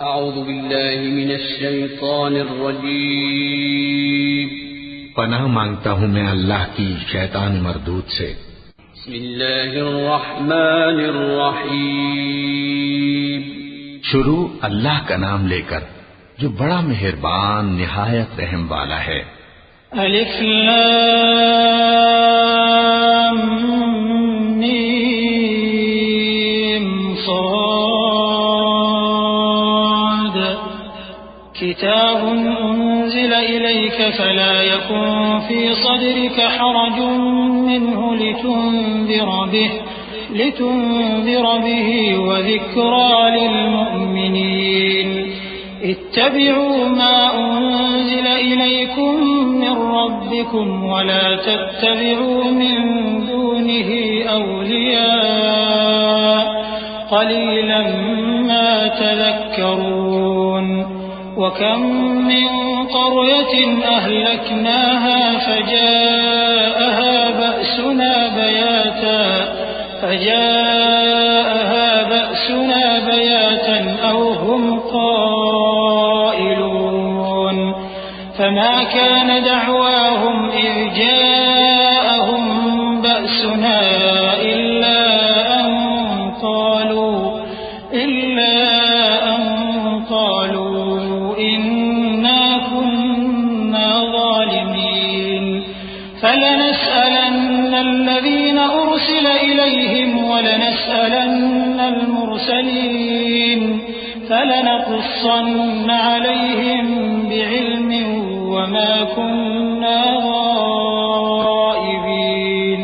अऊज़ु बिल्लाहि मिनश शैतानिर रजीम। पनाह मांगता हूँ मैं अल्लाह की शैतान मरदूद से। बिस्मिल्लाहिर रहमानिर रहीम। शुरू अल्लाह का नाम लेकर जो बड़ा मेहरबान निहायत रहम वाला है। अलिफ लाम मीम साद किताबुन उन्ज़िला इलैका फला यकुन फी सदरिका हरजुन मिन्हु लितुन्ज़िर बिही व ज़िक्रा लिलमुअ्मिनीन। इत्तबि'ू मा उन्ज़िला इलैकुम मिन रब्बिकुम वला तत्तबि'ू मिन दूनिही औलिया क़लीलन मा तज़क्करून। वकम मिन क़रयतिन अहलकनाहा फजाअहा बअसुना बयातन औ हुम क़ाइलून। फमा कान दअवाहुम इज़ जाअहुम बअसुना इल्ला अन क़ालू इन्ना कुन्ना ज़ालिमीन। फलनस्अलन्न الذين أرسل إليهم ولنسألن المرسلين فلنقصن عليهم بعلم وما كنا غائبين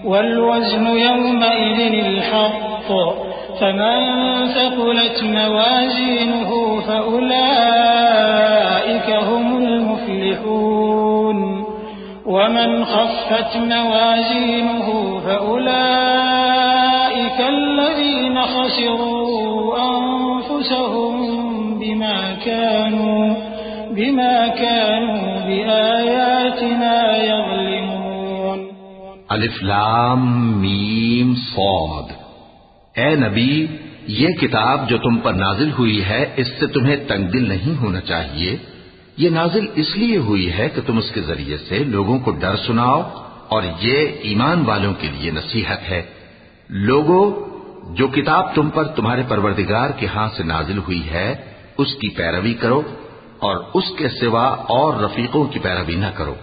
والوزن يومئذ الحق فمن ثقلت موازينه فأولئك هم المفلحون ومن خفت موازينه فأولئك الذين خسروا أنفسهم بما كانوا بآياتنا يظلمون। अलिफ लाम मीम सौद। ए नबी, ये किताब जो तुम पर नाजिल हुई है इससे तुम्हें तंगदिल नहीं होना चाहिए। ये नाजिल इसलिए हुई है कि तुम उसके जरिए से लोगों को डर सुनाओ और ये ईमान वालों के लिए नसीहत है। लोगों, जो किताब तुम पर तुम्हारे परवरदिगार के हाथ से नाजिल हुई है उसकी पैरवी करो और उसके सिवा और रफीकों की पैरवी न करो,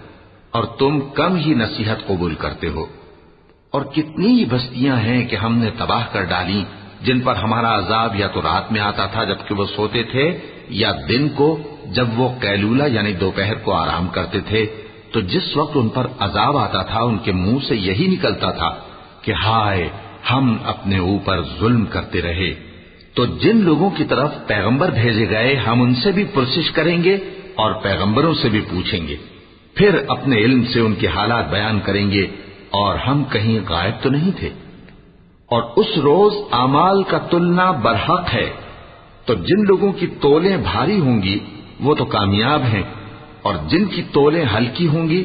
और तुम कम ही नसीहत कबूल करते हो। और कितनी बस्तियां हैं कि हमने तबाह कर डाली जिन पर हमारा अजाब या तो रात में आता था जबकि वो सोते थे, या दिन को जब वो कैलूला यानी दोपहर को आराम करते थे। तो जिस वक्त उन पर अजाब आता था उनके मुंह से यही निकलता था कि हाय, हम अपने ऊपर जुल्म करते रहे। तो जिन लोगों की तरफ पैगंबर भेजे गए हम उनसे भी पुरसिश करेंगे और पैगंबरों से भी पूछेंगे, फिर अपने इल्म से उनके हालात बयान करेंगे और हम कहीं गायब तो नहीं थे। और उस रोज आमाल का तुलना बरहक है। तो जिन लोगों की तोलें भारी होंगी वो तो कामयाब हैं, और जिनकी तोलें हल्की होंगी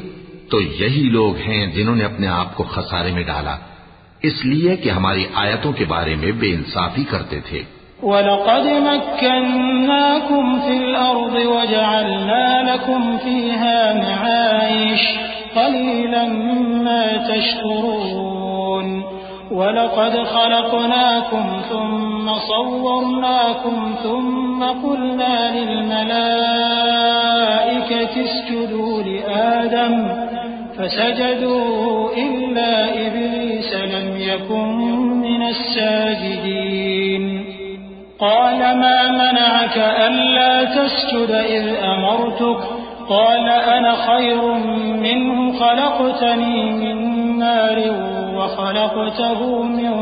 तो यही लोग हैं जिन्होंने अपने आप को खसारे में डाला, इसलिए कि हमारी आयतों के बारे में बेइंसाफी करते थे। वलक़द मक्कन्नाकुम फिल अर्द वजअलना लकुम फीहा मआइश क़लीलन मा तशकुरून। वलक़द खलक़नाकुम थुम्मा सव्वरनाकुम थुम्मा क़ुलना लिलमलाइकति इसजुदू लिआदम फसजदू इल्ला इब्लीस लम यकुन मिनस साजिदीन। قال ما منعك ألا تسجد إذ أمرتك قال أنا خير منه خلقتني من نار وخلقته من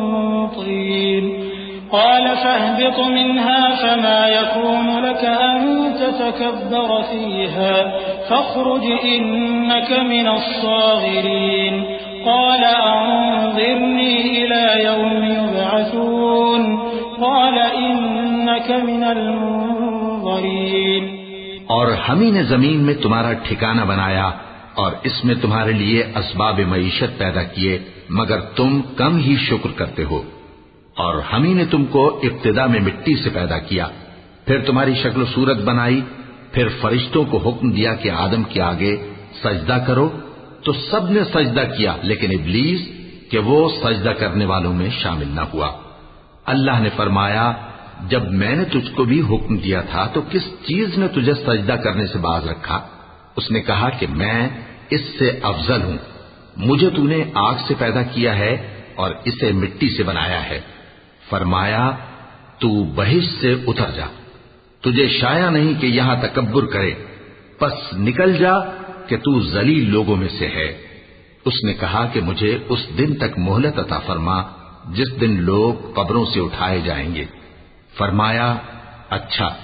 طين قال فاهبط منها فما يكون لك أن تتكبر فيها فاخرج إنك من الصاغرين قال أنظرني إلى يوم يبعثون قال إنك من المنظرين। और हम ही ने जमीन में तुम्हारा ठिकाना बनाया और इसमें तुम्हारे लिए असबाब मईशत पैदा किए, मगर तुम कम ही शुक्र करते हो। और हम ही ने तुमको इब्तिदा में मिट्टी से पैदा किया, फिर तुम्हारी शक्ल सूरत बनाई, फिर फरिश्तों को हुक्म दिया कि आदम के आगे सजदा करो, तो सबने सजदा किया, लेकिन इब्लीस कि वो सजदा करने वालों में शामिल न हुआ। अल्लाह ने फरमाया, जब मैंने तुझको भी हुक्म दिया था तो किस चीज ने तुझे सजदा करने से बाज रखा? उसने कहा कि मैं इससे अफजल हूं, मुझे तूने आग से पैदा किया है और इसे मिट्टी से बनाया है। फरमाया, तू बहिश्त से उतर जा, तुझे शाया नहीं कि यहां तकब्बुर करे, बस निकल जा कि तू जलील लोगों में से है। उसने कहा कि मुझे उस दिन तक मोहलत अता फरमा जिस दिन लोग कब्रों से उठाए जाएंगे। फरमाया, अच्छा,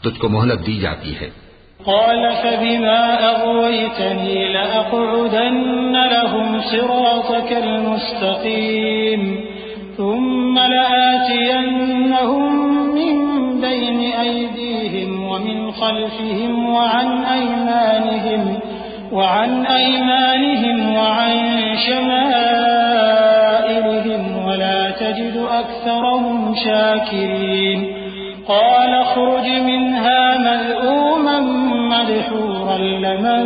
तुझको मोहलत दी जाती है। क़ाल फ़बिमा अग़वयतनी लअक़उदन्न लहुम सिरातकल मुस्तक़ीम थुम्मा लआतियन्नहुम मिन बैनि अयदीहिम व मिन ख़ल्फ़िहिम व अन अयमानिहिम व अन शमाइलिहिम व ला तजिदु अक्सरहुम शाकिरीन। क़ाल अख़्रुज मिन्हा मज़्ऊमन मदहूरन लमन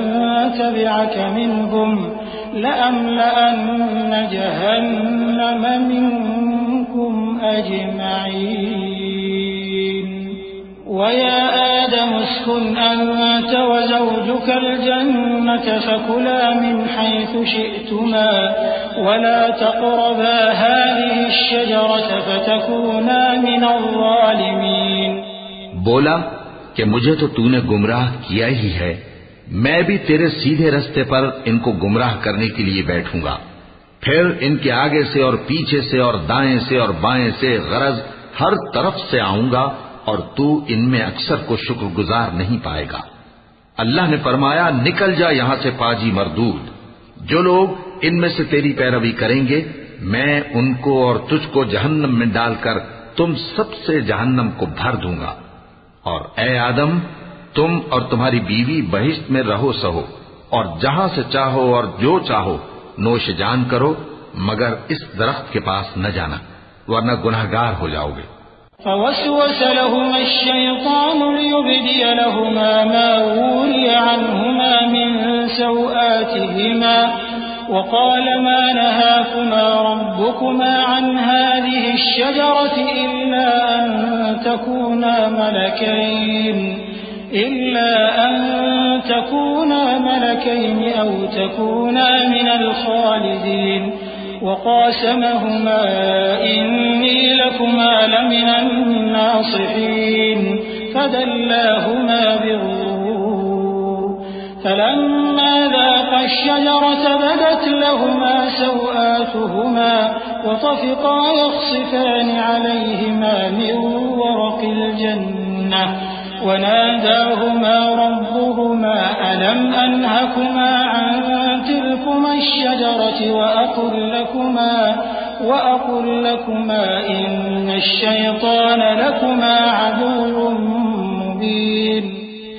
तबिअक मिनहुम लअमलअन्न जहन्नम मिनकुम अजमईन। वया आदम उस्कुन अन्त वज़ौजुक الجنة فكلا من حيث شئتما ولا تقربا هذه الشجرة فتكونا من الظالمين। बोला कि मुझे तो तूने गुमराह किया ही है, मैं भी तेरे सीधे रास्ते पर इनको गुमराह करने के लिए बैठूंगा। फिर इनके आगे से और पीछे से और दाएं से और बाएं से गरज हर तरफ से आऊंगा और तू इनमें अक्सर को शुक्रगुजार नहीं पाएगा। अल्लाह ने फरमाया, निकल जा यहां से पाजी मरदूद। जो लोग इनमें से तेरी पैरवी करेंगे, मैं उनको और तुझको जहन्नम में डालकर तुम सबसे जहन्नम को भर दूंगा। और ए आदम, तुम और तुम्हारी बीवी बहिश्त में रहो सहो और जहां से चाहो और जो चाहो नोश जान करो, मगर इस दरख्त के पास न जाना, वरना गुनहगार हो जाओगे। फवस्वस लहुमा अश्शैतान लियुब्दिय लहुमा मा वूरिय अन्हुमा मिन सौआतिहिमा वक़ाल मा नहाकुमा रब्बुकुमा अन हाज़िहि अश्शजरति इल्ला अन तकूना मलकैन औ तकूना मिनल खालिदीन। वक़ासमहुमा इन्नी लकुमा लमिनन नासिहीन फदल्लाहुमा बिग़ुरूर फलम्मा ज़ाक़ा अश्शजरत बदत लहुमा सौआतुहुमा वतफ़िक़ा यख़सिफ़ान अलैहिमा मिन वरक़िल जन्नह वनादाहुमा रब्बुहुमा अलम अनहकुमा अन तिलकुमा अश्शजरति वअक़ुल लकुमा इन्न अश्शैतान लकुमा अदुव्वुन मुबीन।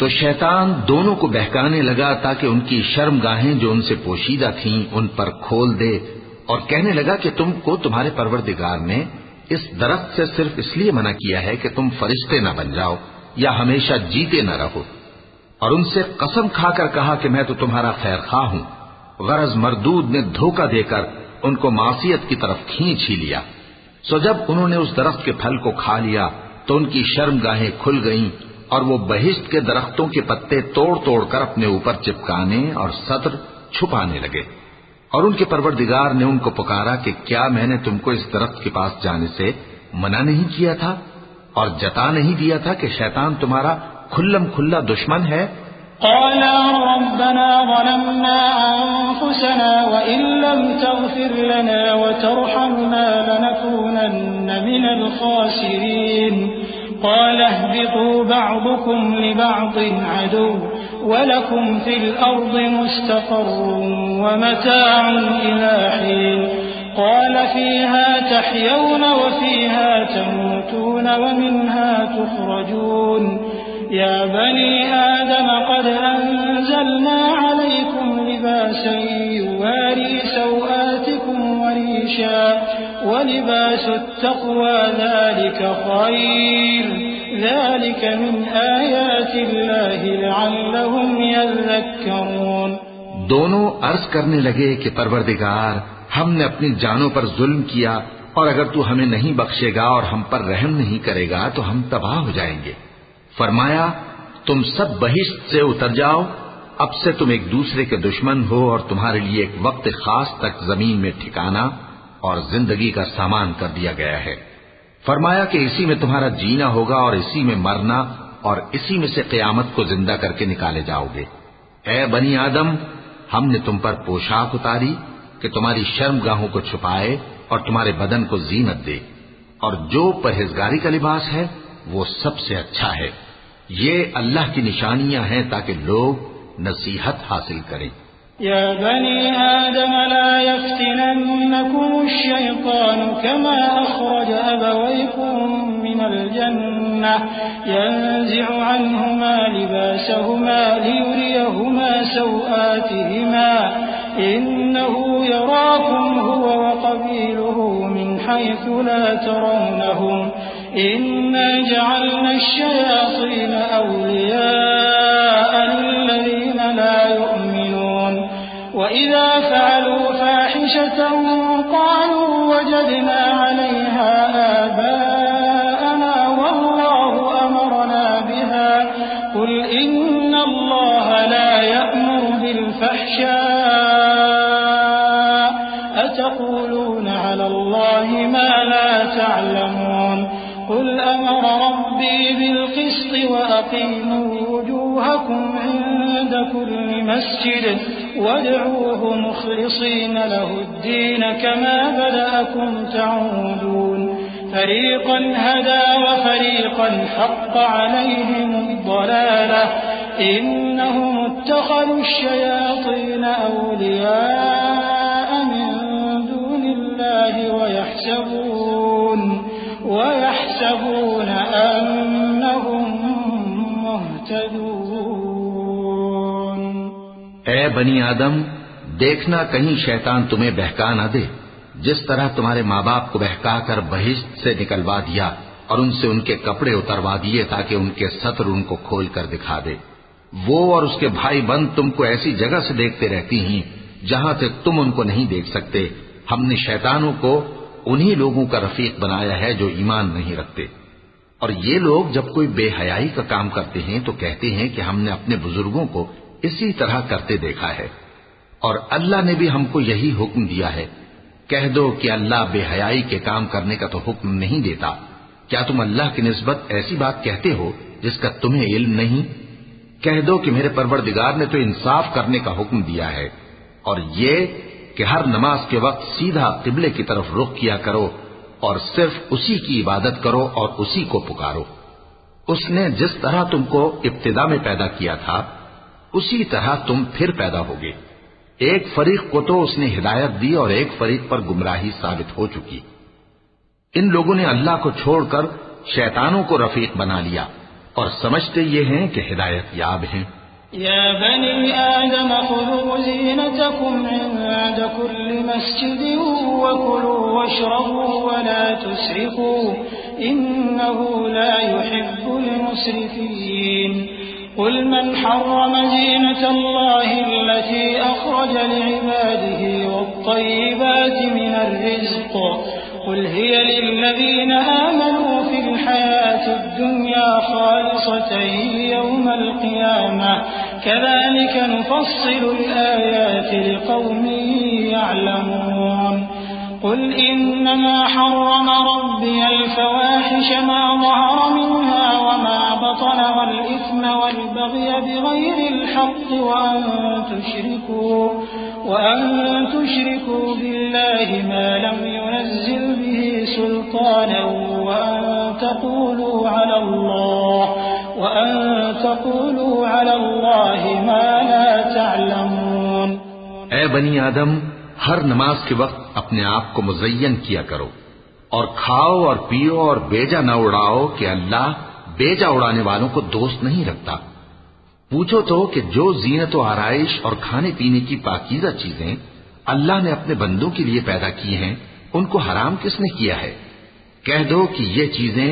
तो शैतान दोनों को बहकाने लगा ताकि उनकी शर्मगाहें जो उनसे पोशीदा थीं उन पर खोल दे, और कहने लगा कि तुमको तुम्हारे परवरदिगार ने इस दरख्त से सिर्फ इसलिए मना किया है कि तुम फरिश्ते न बन जाओ या हमेशा जीते न रहो। और उनसे कसम खाकर कहा कि मैं तो तुम्हारा खैर खा हूं। गरज मरदूद ने धोखा देकर उनको मासियत की तरफ खींच ही लिया। सो जब उन्होंने उस दरख्त के फल को खा लिया तो उनकी शर्मगाहें खुल गईं और वो बहिश्त के दरख्तों के पत्ते तोड़ तोड़ कर अपने ऊपर चिपकाने और सत्र छुपाने लगे। और उनके परवरदिगार ने उनको पुकारा कि क्या मैंने तुमको इस दरख्त के पास जाने से मना नहीं किया था और जता नहीं दिया था कि शैतान तुम्हारा खुल्लम खुल्ला दुश्मन है? क़ाला रब्बना ज़लमना अन्फुसना व इन लम तग़फिर लना व तरहमना लनकूनन्न मिनल ख़ासिरीन। क़ाल इहबितू बअदुकुम लिबअदिन अदुव्वुन व लकुम फिल अर्दि मुस्तक़र्रुन व मताउन इला हीन। क़ाल फ़ीहा तहयौन व फ़ीहा तमूतून व मिन्हा तुख़रजून। या बनी आदम क़द अंज़लना अलैकुम लिबासन युवारी सौआतिकुम व लिबासुत तक़वा ज़ालिका ख़ैर ذلك من आयाति अल्लाहि लअल्लहुम यज़क्करून। दोनों अर्ज करने लगे कि परवरदिगार, हमने अपनी जानों पर जुल्म किया और अगर तू हमें नहीं बख्शेगा और हम पर रहम नहीं करेगा तो हम तबाह हो जाएंगे। फरमाया, तुम सब बहिश्त से उतर जाओ, अब से तुम एक दूसरे के दुश्मन हो और तुम्हारे लिए एक वक्त खास तक जमीन में ठिकाना और जिंदगी का सामान कर दिया गया है। फरमाया कि इसी में तुम्हारा जीना होगा और इसी में मरना और इसी में से क़यामत को जिंदा करके निकाले जाओगे। ए बनी आदम, हमने तुम पर पोशाक उतारी कि तुम्हारी शर्मगाहों को छुपाए और तुम्हारे बदन को जीनत दे, और जो परहेजगारी का लिबास है वो सबसे अच्छा है। ये अल्लाह की निशानियां हैं ताकि लोग नसीहत हासिल करें। या बनी आदम ला यफ्तिनन्नकुम अश-शैतानु कमा अखरज अबवैकुम मिनल जन्नह यंज़िउ अन्हुमा लिबासहुमा लियुरियहुमा सौआतिहिमा इन्नहु यराकुम हुवा व क़बीलुहु मिन हैथु ला तरौनहुम इन्ना जअलना अश-शयातीन अवलियाअ लिल्लज़ीना ला यु'मिनून वइज़ा फ़अलू फ़ाहिशतन क़ालू वजदना अलैहा आबाअना वल्लाहु अमरना बिहा क़ुल इन्नल्लाह ला यअमुरु बिल-फ़हशाइ अतक़ूलून अलल्लाहि मा ला तअलमून قل أمر ربي بالقسط وأقيموا وجوهكم عند كل مسجد وادعوه مخلصين له الدين كما بدأكم تعودون فريقا هدى وفريقا حق عليهم الضلالة إنهم اتخذوا الشياطين أولياء من دون الله ويحسبون أنهم مهتدون। ए बनी आदम, देखना कहीं शैतान तुम्हें बहका न दे, जिस तरह तुम्हारे माँ बाप को बहका कर बहिश्त से निकलवा दिया और उनसे उनके कपड़े उतरवा दिए ताकि उनके सत्र उनको खोल कर दिखा दे। वो और उसके भाई बंद तुमको ऐसी जगह से देखते रहती हैं जहां से तुम उनको नहीं देख सकते। हमने शैतानों को उन्हीं लोगों का रफीक बनाया है जो ईमान नहीं रखते। और ये लोग जब कोई बेहयाई का काम करते हैं तो कहते हैं कि हमने अपने बुजुर्गों को इसी तरह करते देखा है और अल्लाह ने भी हमको यही हुक्म दिया है। कह दो कि अल्लाह बेहयाई के काम करने का तो हुक्म नहीं देता। क्या तुम अल्लाह की निस्बत ऐसी बात कहते हो जिसका तुम्हें इल्म नहीं? कह दो कि मेरे परवरदिगार ने तो इंसाफ करने का हुक्म दिया है और ये कि हर नमाज के वक्त सीधा किबले की तरफ रुख किया करो और सिर्फ उसी की इबादत करो और उसी को पुकारो। उसने जिस तरह तुमको इब्तिदा में पैदा किया था उसी तरह तुम फिर पैदा होगे। एक फरीक को तो उसने हिदायत दी और एक फरीक पर गुमराही साबित हो चुकी। इन लोगों ने अल्लाह को छोड़कर शैतानों को रफीक बना लिया और समझते ये हैं कि हिदायत याब हैं। या बनी आदम खुज़ू ज़ीनतकुम इंद कुल्लि मस्जिदिन वकुलू वशरबू वला तुस्रिफू इन्नहु ला युहिब्बुल मुस्रिफीन। قل من حرم زينة الله التي أخرج لعباده والطيبات من الرزق قل هي للذين آمنوا في الحياة الدنيا خالصة يوم القيامة كذلك نفصل الآيات لقوم يعلمون قل إنما حرم ربي الفواحش ما ظهر منها وما بطن والإثم والبغي بغير الحق وأن تشركوا بالله ما لم ينزل به سلطانا وأن تقولوا على الله ما لا تعلمون। ऐ बनी आदम, हर नमाज के वक्त अपने आप को मुज़य्यन किया करो और खाओ और पियो और बेजा न उड़ाओ कि अल्लाह बेजा उड़ाने वालों को दोस्त नहीं रखता। पूछो तो कि जो जीनत और आराइश और खाने पीने की पाकीज़ा चीजें अल्लाह ने अपने बंदों के लिए पैदा की हैं उनको हराम किसने किया है? कह दो कि ये चीजें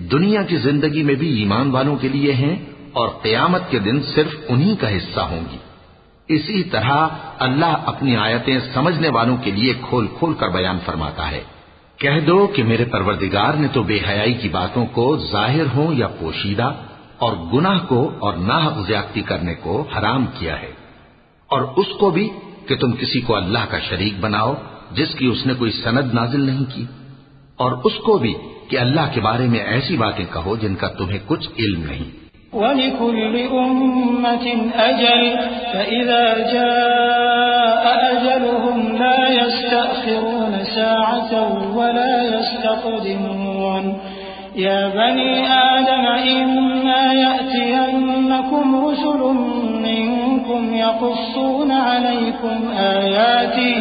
दुनिया की जिंदगी में भी ईमान वालों के लिए हैं और क़यामत के दिन सिर्फ उन्हीं का हिस्सा होंगी। इसी तरह अल्लाह अपनी आयतें समझने वालों के लिए खोल खोल कर बयान फरमाता है। कह दो कि मेरे परवरदिगार ने तो बेहयाई की बातों को जाहिर हो या पोशीदा और गुनाह को और नाहक ज्यादती करने को हराम किया है, और उसको भी कि तुम किसी को अल्लाह का शरीक बनाओ जिसकी उसने कोई सनद नाजिल नहीं की, और उसको भी कि अल्लाह के बारे में ऐसी बातें कहो जिनका तुम्हें कुछ इल्म नहीं। वलिकुल्लि उम्मतिन अजल फइज़ा जाअ अजलुहुम ला यस्तअखिरून साअतन वला यस्तक़दिमून। या बनी आदम इम्मा यअतियन्नकुम रुसुलुम मिनकुम यक़ुस्सून अलैकुम आयाती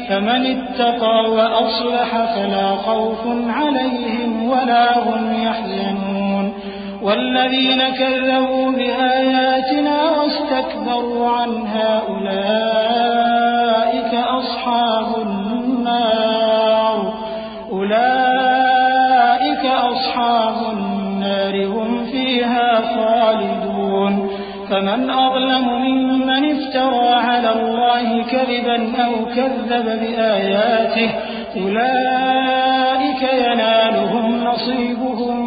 फमन इत्तक़ा व अस्लह फला खौफुन अलैहिम वला हुम यहज़नून। वल्लज़ीन कज़्ज़बू बिआयातिना वस्तकबरू अन्हा उलाइक अस्हाबुन नार हुम फ़ीहा ख़ालिदून। फमन अज़लमु मिम्मन इफ्तरा अला अल्लाहि कज़िबन औ कज़्ज़ब बिआयातिहि उलाइक यनालुहुम नसीबुहुम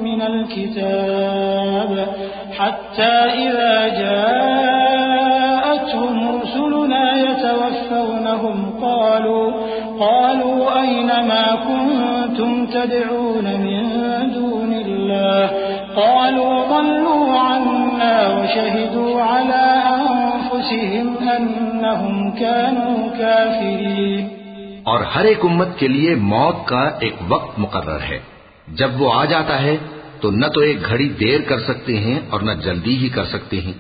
मिनल किताब हत्ता इज़ा जाअतहुम रुसुलुना यतवफ़्फ़वनहुम क़ालू अय्न मा कुन्तुम तद'ून मिन दूनिल्लाह क़ालू ضلوا عنا وشهدوا على أنفسهم أنهم كانوا كافرين। और हर एक उम्मत के लिए मौत का एक वक्त मुकर्रर है। जब वो आ जाता है तो न तो एक घड़ी देर कर सकते हैं और न जल्दी ही कर सकते हैं।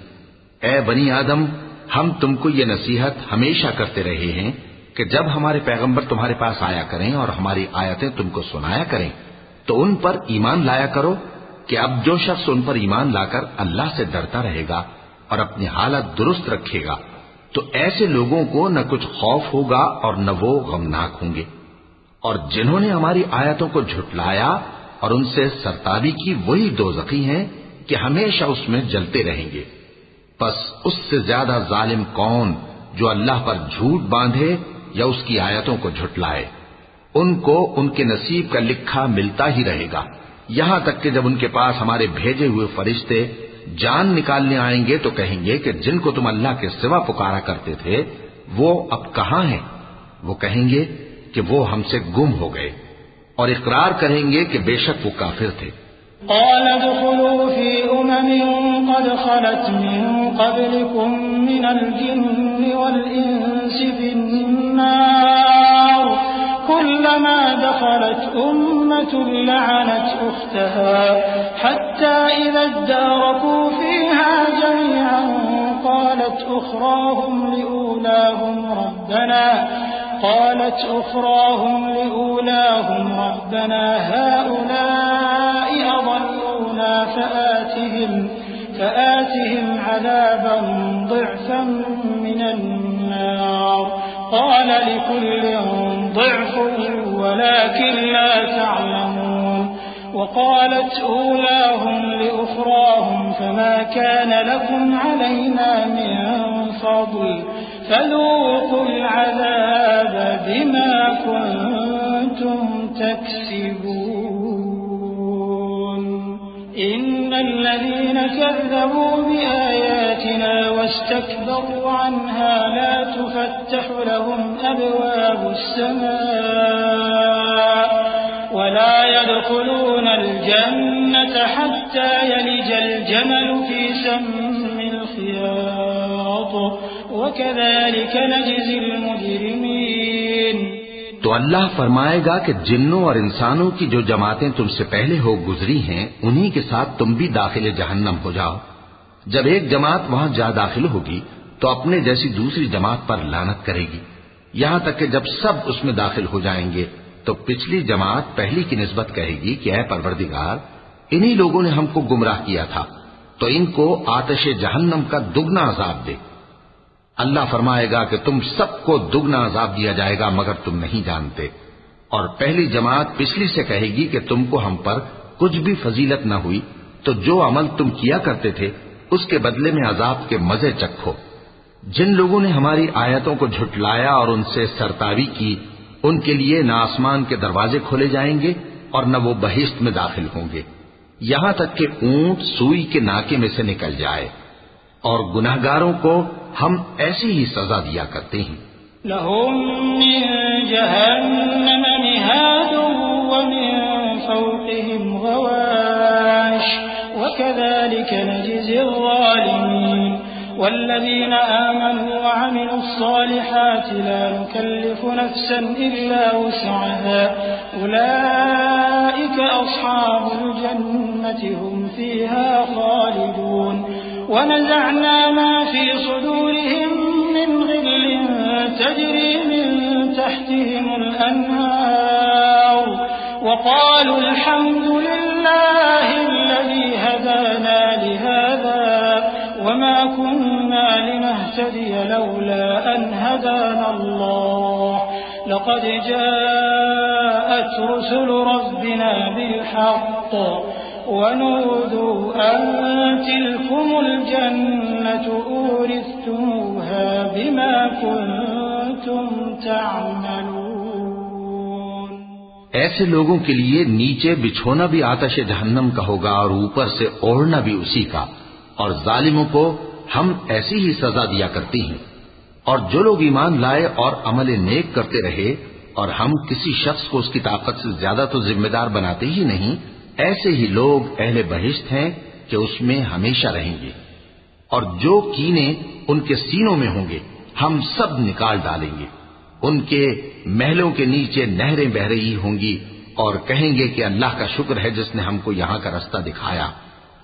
ए बनी आदम, हम तुमको ये नसीहत हमेशा करते रहे हैं कि जब हमारे पैगंबर तुम्हारे पास आया करें और हमारी आयतें तुमको सुनाया करें तो उन पर ईमान लाया करो कि अब जो शख्स उन पर ईमान लाकर अल्लाह से डरता रहेगा और अपनी हालत दुरुस्त रखेगा तो ऐसे लोगों को न कुछ खौफ होगा और न वो गमनाक होंगे। और जिन्होंने हमारी आयतों को झुटलाया और उनसे सरताबी की वही दोज़खी हैं कि हमेशा उसमें जलते रहेंगे। बस उससे ज्यादा जालिम कौन जो अल्लाह पर झूठ बांधे या उसकी आयतों को झुटलाए। उनको उनके नसीब का लिखा मिलता ही रहेगा, यहां तक कि जब उनके पास हमारे भेजे हुए फरिश्ते जान निकालने आएंगे तो कहेंगे कि जिनको तुम अल्लाह के सिवा पुकारा करते थे वो अब कहां हैं? वो कहेंगे कि वो हमसे गुम हो गए और इकरार करेंगे कि बेशक वो काफिर थे। क़ाल दुख़ुलू फ़ी उममिन क़द ख़लत मिन क़ब्लिकुम मिनल जिन्नि वल इंसि फ़िन्नार कुल्लमा दख़लत उम्मतुन लअनत उख़्तहा हत्ता इज़ा इद्दारकू फ़ीहा जमीअन क़ालत उख़राहुम लिऊलाहुम रब्बना हाउलाइ अضلونا فآتهم عذابا ضعفا من النار قال لكل ضعف ولكن لا تعلمون وقالت أولاهم لأخراهم فما كان لكم علينا من فضل فذوقوا العذاب بما كنتم تكسبون إن الذين كذبوا بآياتنا واستكبروا عنها لا تفتح لهم أبواب السماء ولا يدخلون الجنة حتى يلج الجمل في سم الخياط وكذلك نجزي المجرمين। तो अल्लाह फरमाएगा कि जिन्नों और इंसानों की जो जमातें तुमसे पहले हो गुजरी हैं उन्हीं के साथ तुम भी दाखिले जहन्नम हो जाओ। जब एक जमात वहां जा दाखिल होगी तो अपने जैसी दूसरी जमात पर लानत करेगी, यहां तक कि जब सब उसमें दाखिल हो जाएंगे तो पिछली जमात पहली की निस्बत कहेगी कि ऐ परवरदिगार, इन्हीं लोगों ने हमको गुमराह किया था, तो इनको आतिश जहन्नम का दुगना अजाब दे। अल्लाह फरमाएगा कि तुम सबको दुगना अजाब दिया जाएगा मगर तुम नहीं जानते। और पहली जमात पिछली से कहेगी कि तुमको हम पर कुछ भी फजीलत न हुई तो जो अमल तुम किया करते थे उसके बदले में अजाब के मजे चखो। जिन लोगों ने हमारी आयतों को झुटलाया और उनसे सरतावी की, उनके लिए न आसमान के दरवाजे खोले जाएंगे और न वो बहिश्त में दाखिल होंगे, यहां तक कि ऊंट सुई के नाके में से निकल जाए। और गुनाहगारों को हम ऐसी ही सजा दिया करते हैं। लहुम मिन जहन्नम मिहादुन व मिन फौक़िहिम गवाश वकज़ालिक नजज़िल ज़ालिमीन वल्लज़ीना आमनू व अमिलुस्सालिहाति ला नुकल्लिफु नफ्सन इल्ला वुस्अहा उलाइक अस्हाबुल जन्नति हुम फ़ीहा ख़ालिदून वनज़अना मा फ़ी सुदूरिहिम मिन ग़िल्लिन तजरी मिन तहतिहिमुल अन्हार वक़ालू अल्हम्दुलिल्लाहिल्लज़ी हदाना लिहाज़ा वमा कुन्ना लिनहतदिय लौला अन हदाना अल्लाह लक़द जाअत रुसुलु रब्बिना बिलहक़्क़ वनूदू अन तिलकुमुल जन्नतु ऊरिस्तमूहा बिमा कुन्तुम तअमलून। ऐसे लोगों के लिए नीचे बिछोना भी आतश जहन्नम का होगा और ऊपर से ओढ़ना भी उसी का, और जालिमों को हम ऐसी ही सजा दिया करती हैं। और जो लोग ईमान लाए और अमल नेक करते रहे और हम किसी शख्स को उसकी ताकत से ज्यादा तो जिम्मेदार बनाते ही नहीं, ऐसे ही लोग अहले बहिश्त हैं कि उसमें हमेशा रहेंगे। और जो कीने उनके सीनों में होंगे हम सब निकाल डालेंगे। उनके महलों के नीचे नहरें बह रही होंगी और कहेंगे कि अल्लाह का शुक्र है जिसने हमको यहाँ का रास्ता दिखाया,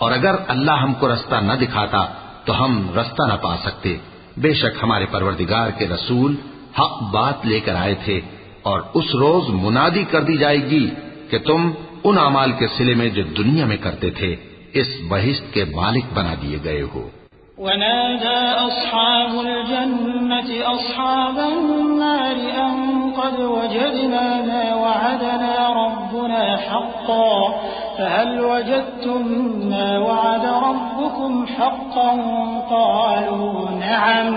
और अगर अल्लाह हमको रास्ता न दिखाता तो हम रास्ता न पा सकते। बेशक हमारे परवरदिगार के रसूल हक बात लेकर आए थे, और उस रोज मुनादी कर दी जाएगी कि तुम उन अमाल के सिले में जो दुनिया में करते थे इस बहिश्त के मालिक बना दिए गए हो। वनादा अस्हाबुल जन्नति अस्हाबन नारि अन क़द वजदना मा वअदना रब्बुना हक़्क़न फहल वजदतुम मा वअद रब्बुकुम हक़्क़न क़ालू नअम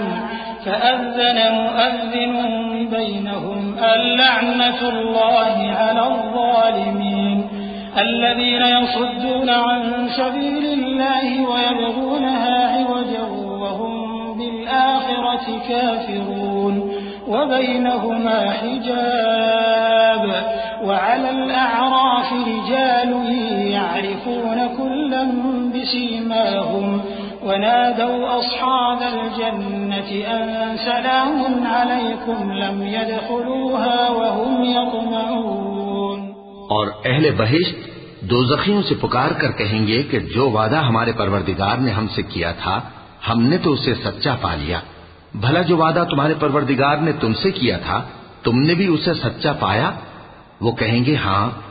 फअज़्ज़न मुअज़्ज़िनुन बैनहुम अल्लअनतुल्लाहि अलज़्ज़ालिमीन الذين يصدون عن سبيل الله ويبغونها عوجا وهم بالآخرة كافرون وبينهما حجاب وعلى الأعراف رجال يعرفون كلا بسيماهم ونادوا أصحاب الجنة أن سلام عليكم لم يدخلوها وهم يطمعون। और अहले बहिश्त दोज़खियों से पुकार कर कहेंगे कि जो वादा हमारे परवरदिगार ने हमसे किया था हमने तो उसे सच्चा पा लिया। भला जो वादा तुम्हारे परवरदिगार ने तुमसे किया था तुमने भी उसे सच्चा पाया? वो कहेंगे हाँ।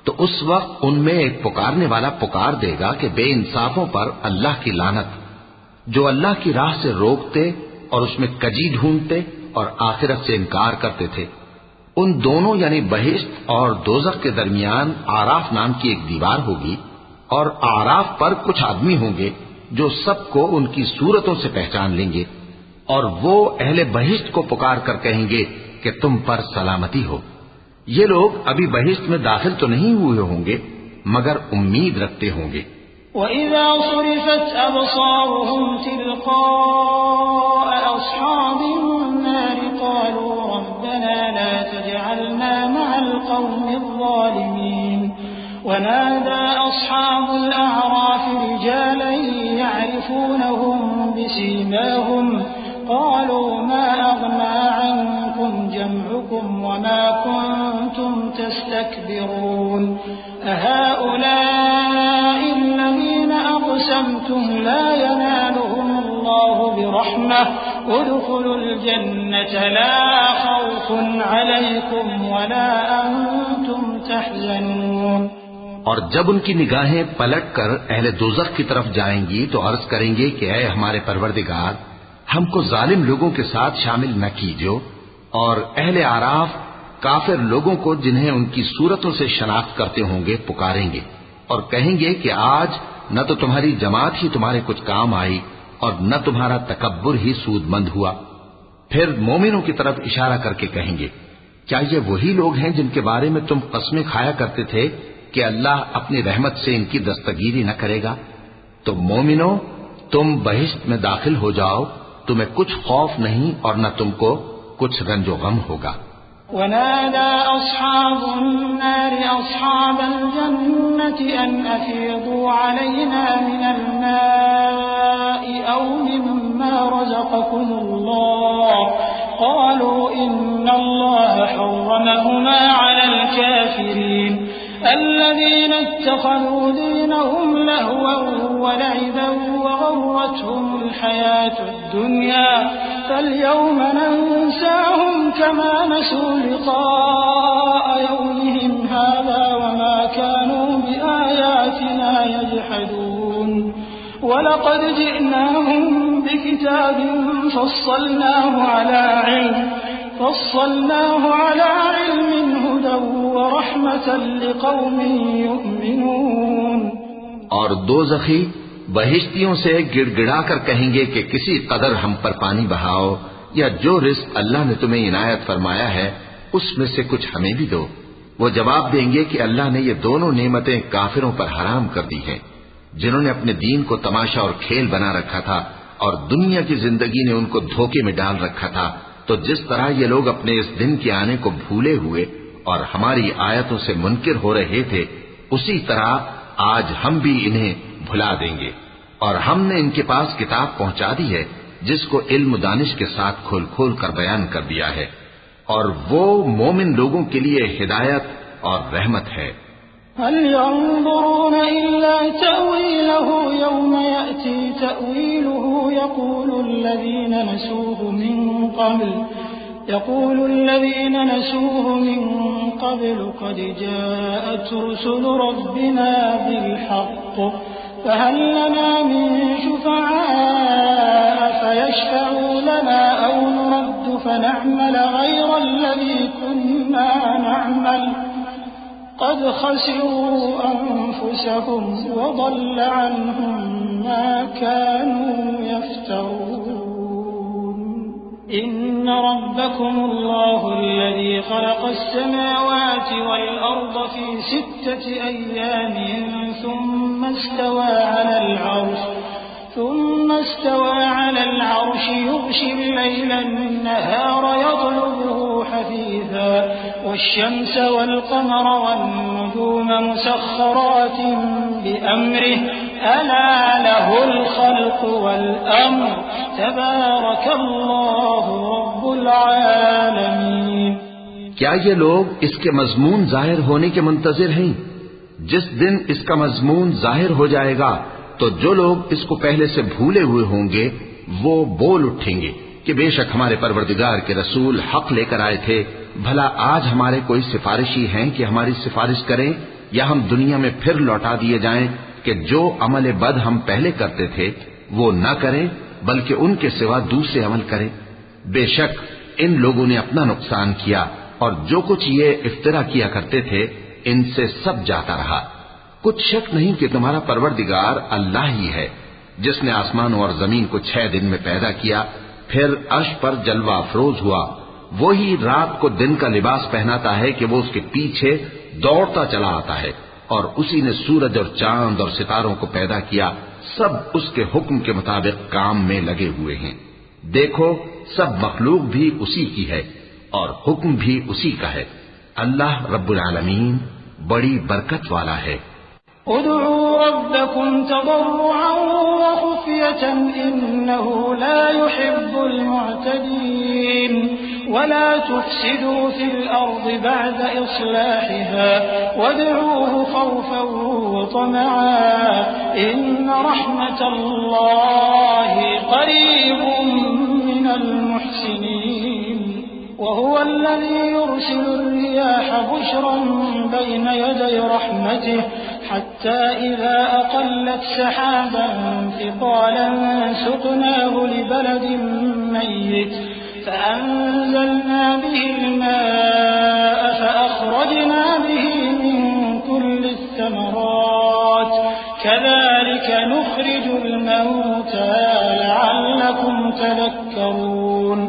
तो उस वक्त उनमें एक पुकारने वाला पुकार देगा कि बेइंसाफों पर अल्लाह की लानत, जो अल्लाह की राह से रोकते और उसमें कजी ढूंढते और आखिरत से इनकार करते थे। उन दोनों यानी बहिश्त और दोज़ख के दरमियान आराफ नाम की एक दीवार होगी, और आराफ पर कुछ आदमी होंगे जो सबको उनकी सूरतों से पहचान लेंगे, और वो अहले बहिश्त को पुकार कर कहेंगे कि तुम पर सलामती हो। ये लोग अभी बहिश्त में दाखिल तो नहीं हुए होंगे मगर उम्मीद रखते होंगे। वइज़ा सुरिफ़त अबसारुहुम तिलक़ाअ अस्हाबिन नार क़ालू रब्बना ला तजअलना मअल क़ौमिज़ ज़ालिमीन वनादा अस्हाबुल अअराफ़ रिजालन यअरिफ़ूनहुम बिसीमाहुम क़ालू मा अग़ना अन्कुम जमउकुम वमा कुन्तुम तस्तक्बिरून अहाउलाइ الذين أقسمتم لا ينالهم الله برحمة ادخلوا الجنة لا خوف عليكم ولا أنتم تحزنون। और जब उनकी निगाहें पलट कर अहले दोज़ख की तरफ जाएंगी तो अर्ज करेंगे कि ऐ हमारे परवरदिगार, हमको जालिम लोगों के साथ शामिल न कीजिए। और अहले आराफ काफिर लोगों को जिन्हें उनकी सूरतों से शनाख्त करते होंगे पुकारेंगे और कहेंगे कि आज न तो तुम्हारी जमात ही तुम्हारे कुछ काम आई और न तुम्हारा तकब्बुर ही सूदमंद हुआ। फिर मोमिनों की तरफ इशारा करके कहेंगे, क्या ये वही लोग हैं जिनके बारे में तुम कस्में खाया करते थे कि अल्लाह अपनी रहमत से इनकी दस्तगीरी न करेगा? तो मोमिनो, तुम बहिश्त में दाखिल हो जाओ, तुम्हें कुछ खौफ नहीं और न तुमको कुछ रंजो गम होगा। वनादा अस्हाबुन्नार अस्हाबल जन्नति अन अफीदू अलैना मिनल माइ औ मिम्मा रज़क़कुमुल्लाह क़ालू इन्नल्लाह हर्रमहुमा अलल काफ़िरीन الذين اتخذوا دينهم لهوا ولعبا وغرتهم الحياة الدنيا فاليوم ننساهم كما نسوا لقاء يومهم هذا وما كانوا بآياتنا يجحدون ولقد جئناهم بكتاب فصلناه على علم هدى ورحمة لقوم يؤمنون। और दोज़खी बहिश्तियों से गिड़गिड़ा कर कहेंगे कि किसी कदर हम पर पानी बहाओ, या जो रिज़्क़ अल्लाह ने तुम्हें इनायत फरमाया है उसमें से कुछ हमें भी दो। वो जवाब देंगे कि अल्लाह ने ये दोनों नेमतें काफिरों पर हराम कर दी हैं, जिन्होंने अपने दीन को तमाशा और खेल बना रखा था और दुनिया की जिंदगी ने उनको धोखे में डाल रखा था। तो जिस तरह ये लोग अपने इस दिन के आने को भूले हुए और हमारी आयतों से मुनकिर हो रहे थे, उसी तरह आज हम भी इन्हें भुला देंगे। और हमने इनके पास किताब पहुंचा दी है जिसको इल्म दानिश के साथ खोल खोल कर बयान कर दिया है, और वो मोमिन लोगों के लिए हिदायत और रहमत है। हल यंज़ुरून इल्ला तअवीलहु यौम यअती तअवीलुहु यक़ूलु अल्लज़ीना नसूहु मिन क़ब्ल क़द जाअत रुसुलु रब्बिना बिलहक़्क़ फहल लना मिन शुफ़अआ फयशफ़अू लना औ नुरद्दु फनअमल गैर अल्लज़ी कुन्ना नअमल قد خسروا أنفسهم وضل عنهم ما كانوا يفترون إن ربكم الله الذي خلق السماوات والأرض في 6 أيام ثم استوى على العرش يغشي الليل النهار يطلبه حثيثا والشمس والقمر والنجوم مسخرات بأمره ألا له الخلق والأمر تبارك الله رب العالمين। क्या ये लोग इसके मजमून जाहिर होने के मुंतजिर हैं? जिस दिन इसका मजमून जाहिर हो जाएगा तो जो लोग इसको पहले से भूले हुए होंगे वो बोल उठेंगे कि बेशक हमारे परवरदिगार के रसूल हक लेकर आए थे। भला आज हमारे कोई सिफारिशी हैं कि हमारी सिफारिश करें, या हम दुनिया में फिर लौटा दिए जाएं कि जो अमल बद हम पहले करते थे वो न करें बल्कि उनके सिवा दूसरे अमल करें। बेशक इन लोगों ने अपना नुकसान किया और जो कुछ ये इफ्तिरा किया करते थे इनसे सब जाता रहा। कुछ शक नहीं कि तुम्हारा परवरदिगार अल्लाह ही है जिसने आसमानों और जमीन को 6 दिन में पैदा किया, फिर अर्श पर जलवा अफरोज हुआ। वो ही रात को दिन का लिबास पहनाता है कि वो उसके पीछे दौड़ता चला आता है, और उसी ने सूरज और चांद और सितारों को पैदा किया। सब उसके हुक्म के मुताबिक काम में लगे हुए हैं। देखो, सब मखलूक भी उसी की है और हुक्म भी उसी का है। अल्लाह रब्बुल आलमीन बड़ी बरकत वाला है। उदऊ रब्बकुम तदर्रुअन व खुफ़ियतन इन्नहु ला युहिब्बुल मुअतदीन वला तुफ़सिदू फिल अर्दि बअद इस्लाहिहा वदऊहु खौफन व तमअन इन्न रहमतल्लाहि क़रीबुम मिनल मुहसिनीन وهو الذي يرسل الرياح بشرا بين يدي رحمته حتى إذا أقلت سحابا ثقالا سقناه لبلد ميت فأنزلنا به الماء فأخرجنا به من كل الثمرات الْمَوْتَى لَعَلَّكُمْ تَذَكَّرُونَ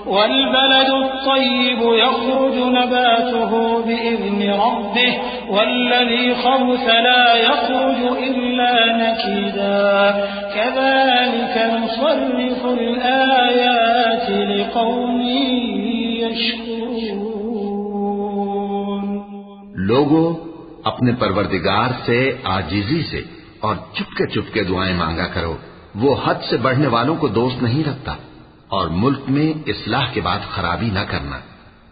وَالْبَلَدُ الطَّيِّبُ يَخْرُجُ نَبَاتُهُ بِإِذْنِ رَبِّهِ وَالَّذِي خَبُثَ لَا يَخْرُجُ إِلَّا نَكِدًا كَذَلِكَ نُصَرِّفُ الْآيَاتِ لِقَوْمٍ يَشْكُرُونَ लोगों, अपने परवरदिगार से आजिजी से और चुपके चुपके दुआएं मांगा करो। वो हद से बढ़ने वालों को दोस्त नहीं रखता। और मुल्क में इस्लाह के बाद खराबी न करना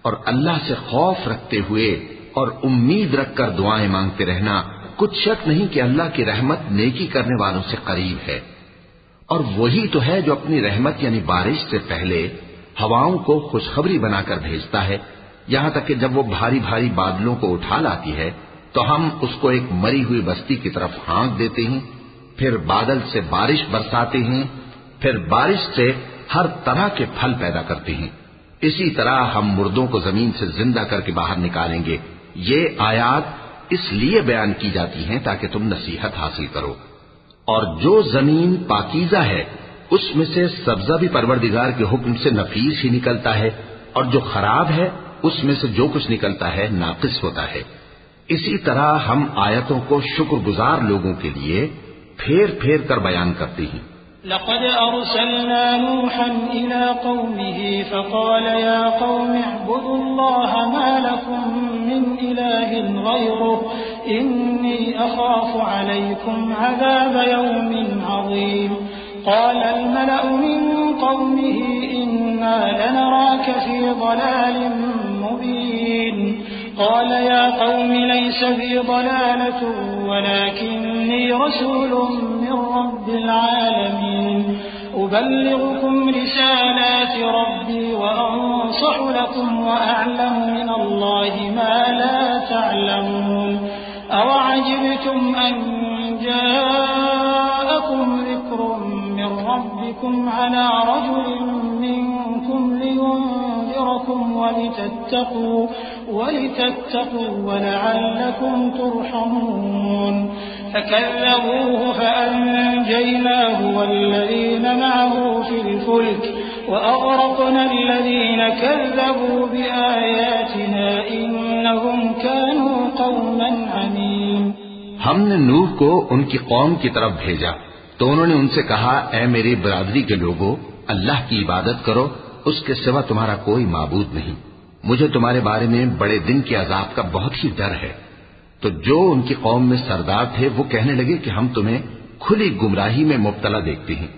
और अल्लाह से खौफ रखते हुए और उम्मीद रखकर दुआएं मांगते रहना। कुछ शक नहीं कि अल्लाह की रहमत नेकी करने वालों से करीब है। और वही तो है जो अपनी रहमत यानी बारिश से पहले हवाओं को खुशखबरी बनाकर भेजता है, यहां तक कि जब वो भारी भारी बादलों को उठा लाती है तो हम उसको एक मरी हुई बस्ती की तरफ हाँक देते हैं, फिर बादल से बारिश बरसाते हैं, फिर बारिश से हर तरह के फल पैदा करते हैं। इसी तरह हम मुर्दों को जमीन से जिंदा करके बाहर निकालेंगे। ये आयात इसलिए बयान की जाती हैं ताकि तुम नसीहत हासिल करो। और जो जमीन पाकीज़ा है उसमें से सब्जा भी परवरदिगार के हुक्म से नफीस ही निकलता है, और जो खराब है उसमें से जो कुछ निकलता है नाकिस होता है। इसी तरह हम आयतों को शुक्रगुजार लोगों के लिए फेर फेर कर बयान करते हैं। لقد أرسلنا نوحا إلى قومه فقال يا قوم اعبدوا الله ما لكم من إله غيره إني أخاف عليكم عذاب يوم عظيم قال الملأ من قومه إنا لنراك في ضلال مبين قال يا قوم ليس بي ضلالة ولكني رسول من رب العالمين أبلغكم رسالات ربي وأنصح لكم وأعلم من الله ما لا تعلمون أوعجبتم أن جاءكم ذكر من ربكم على رجل منكم لينذركم ولتتقوا ولعلكم ترحمون فكذبوه فأنجيناه والذين معه في الفلك وأغرقنا الذين كذبوا بآياتنا إنهم كانوا قوما عمين। हमने नूह को उनकी कौम की तरफ भेजा तो उन्होंने उनसे कहा, ऐ मेरी बरादरी के लोगों, अल्लाह की इबादत करो, उसके सिवा तुम्हारा कोई माबूद नहीं। मुझे तुम्हारे बारे में बड़े दिन के अजाब का बहुत ही डर है। तो जो उनकी कौम में सरदार थे वो कहने लगे कि हम तुम्हें खुली गुमराही में मुब्तला देखते हैं।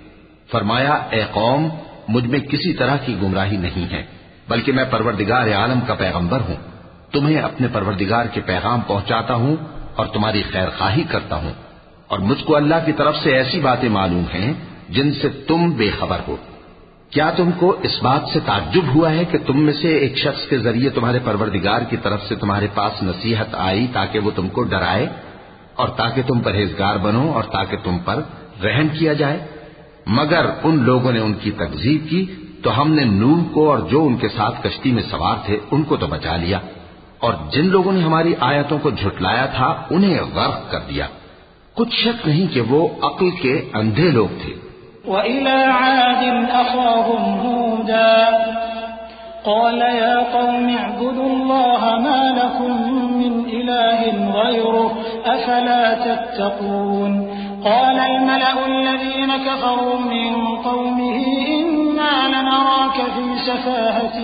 फरमाया, ए कौम, मुझ में किसी तरह की गुमराही नहीं है, बल्कि मैं परवरदिगार आलम का पैगंबर हूं। तुम्हें अपने परवरदिगार के पैगाम पहुंचाता हूं और तुम्हारी खैर खाही करता हूं, और मुझको अल्लाह की तरफ से ऐसी बातें मालूम हैं जिनसे तुम बेखबर हो। क्या तुमको इस बात से ताज्जुब हुआ है कि तुम में से एक शख्स के जरिए तुम्हारे परवरदिगार की तरफ से तुम्हारे पास नसीहत आई ताकि वो तुमको डराए और ताकि तुम परहेजगार बनो और ताकि तुम पर रहम किया जाए? मगर उन लोगों ने उनकी तकजीब की तो हमने नूह को और जो उनके साथ कश्ती में सवार थे उनको तो बचा लिया, और जिन लोगों ने हमारी आयतों को झुटलाया था उन्हें गर्क कर दिया। कुछ शक नहीं कि वो अक्ल के अंधे लोग थे। وإلى عاد أخاهم هودا قال يا قوم اعبدوا الله ما لكم من إله غيره أفلا تتقون قال الملأ الذين كفروا من قومه إنا لنراك في سفاهة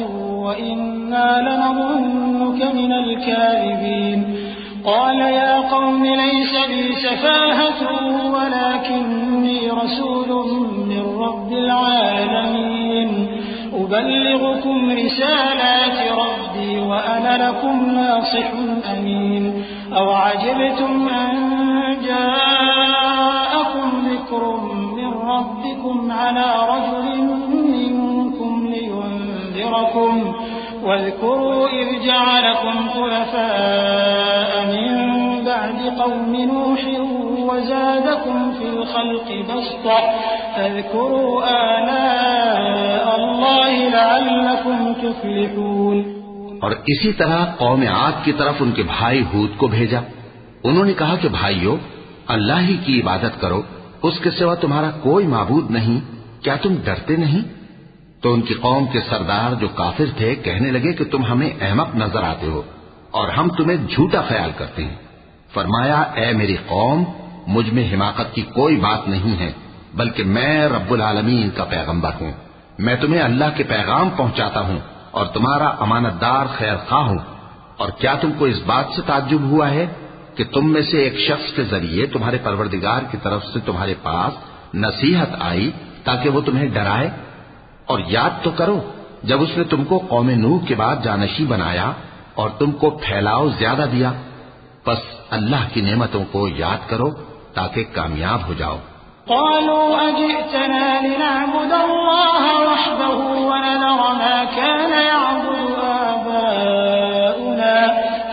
وإنا لنظنك من الكاذبين قال يا قوم ليس بي سفاهة ولكني رسول من رب العالمين أبلغكم رسالات ربي وأنا لكم ناصح أمين أوعجبتم أن جاءكم ذكر من ربكم على رجل منكم لينذركم واذكروا إذ جعلكم خلفاء من بعد قوم نوح وزادكم في الخلق بسطة فاذكروا آلاء الله لعلكم تفلحون। और इसी तरह कौम आद की तरफ उनके भाई हूद को भेजा। उन्होंने कहा कि भाइयों, अल्लाह ही की इबादत करो उसके सिवा तुम्हारा कोई माबूद नहीं, क्या तुम डरते नहीं? तो उनकी कौम के सरदार जो काफिर थे कहने लगे कि तुम हमें अहमक नजर आते हो और हम तुम्हें झूठा ख्याल करते हैं। फरमाया, ए मेरी कौम, मुझ में हिमाकत की कोई बात नहीं है, बल्कि मैं रब्बुल आलमीन का पैगंबर हूँ। मैं तुम्हें अल्लाह के पैगाम पहुंचाता हूँ और तुम्हारा अमानतदार खैर खां हूँ। और क्या तुमको इस बात से ताज्जुब हुआ है कि तुम में से एक शख्स के जरिए तुम्हारे परवरदिगार की तरफ से तुम्हारे पास नसीहत आई ताकि वो तुम्हें डराए? और याद तो करो जब उसने तुमको कौम नूह के बाद जानशी बनाया और तुमको फैलाव ज्यादा दिया। बस अल्लाह की नेमतों को याद करो ताकि कामयाब हो जाओ। क़ालू अजि'तना लिनअबुदल्लाह वहदहु वनदर मा कान यअबुदु आबाउना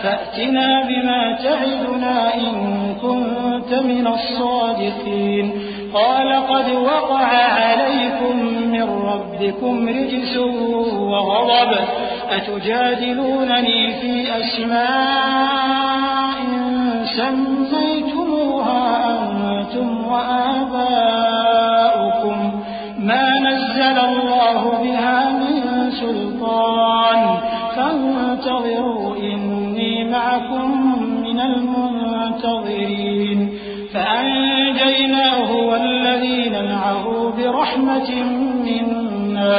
फअतिना बिमा त'iदुना इन कुन्त मिनस सादिक़ीन। क़ाल क़द वक़अ अलैकुम मिन रब्बिकुम रिज्सुन वग़ज़ब अतुजादिलूननी फ़ी अस्माइन सम्मय्तमुहा अंतुम वआबाउकुम मा नज़्ज़लल्लाहु बिहा मिन सुल्तान फंतज़िरू इन्नी मअकुम मिनल मुंतज़िरीन। فأنجيناه والذين معه برحمة منا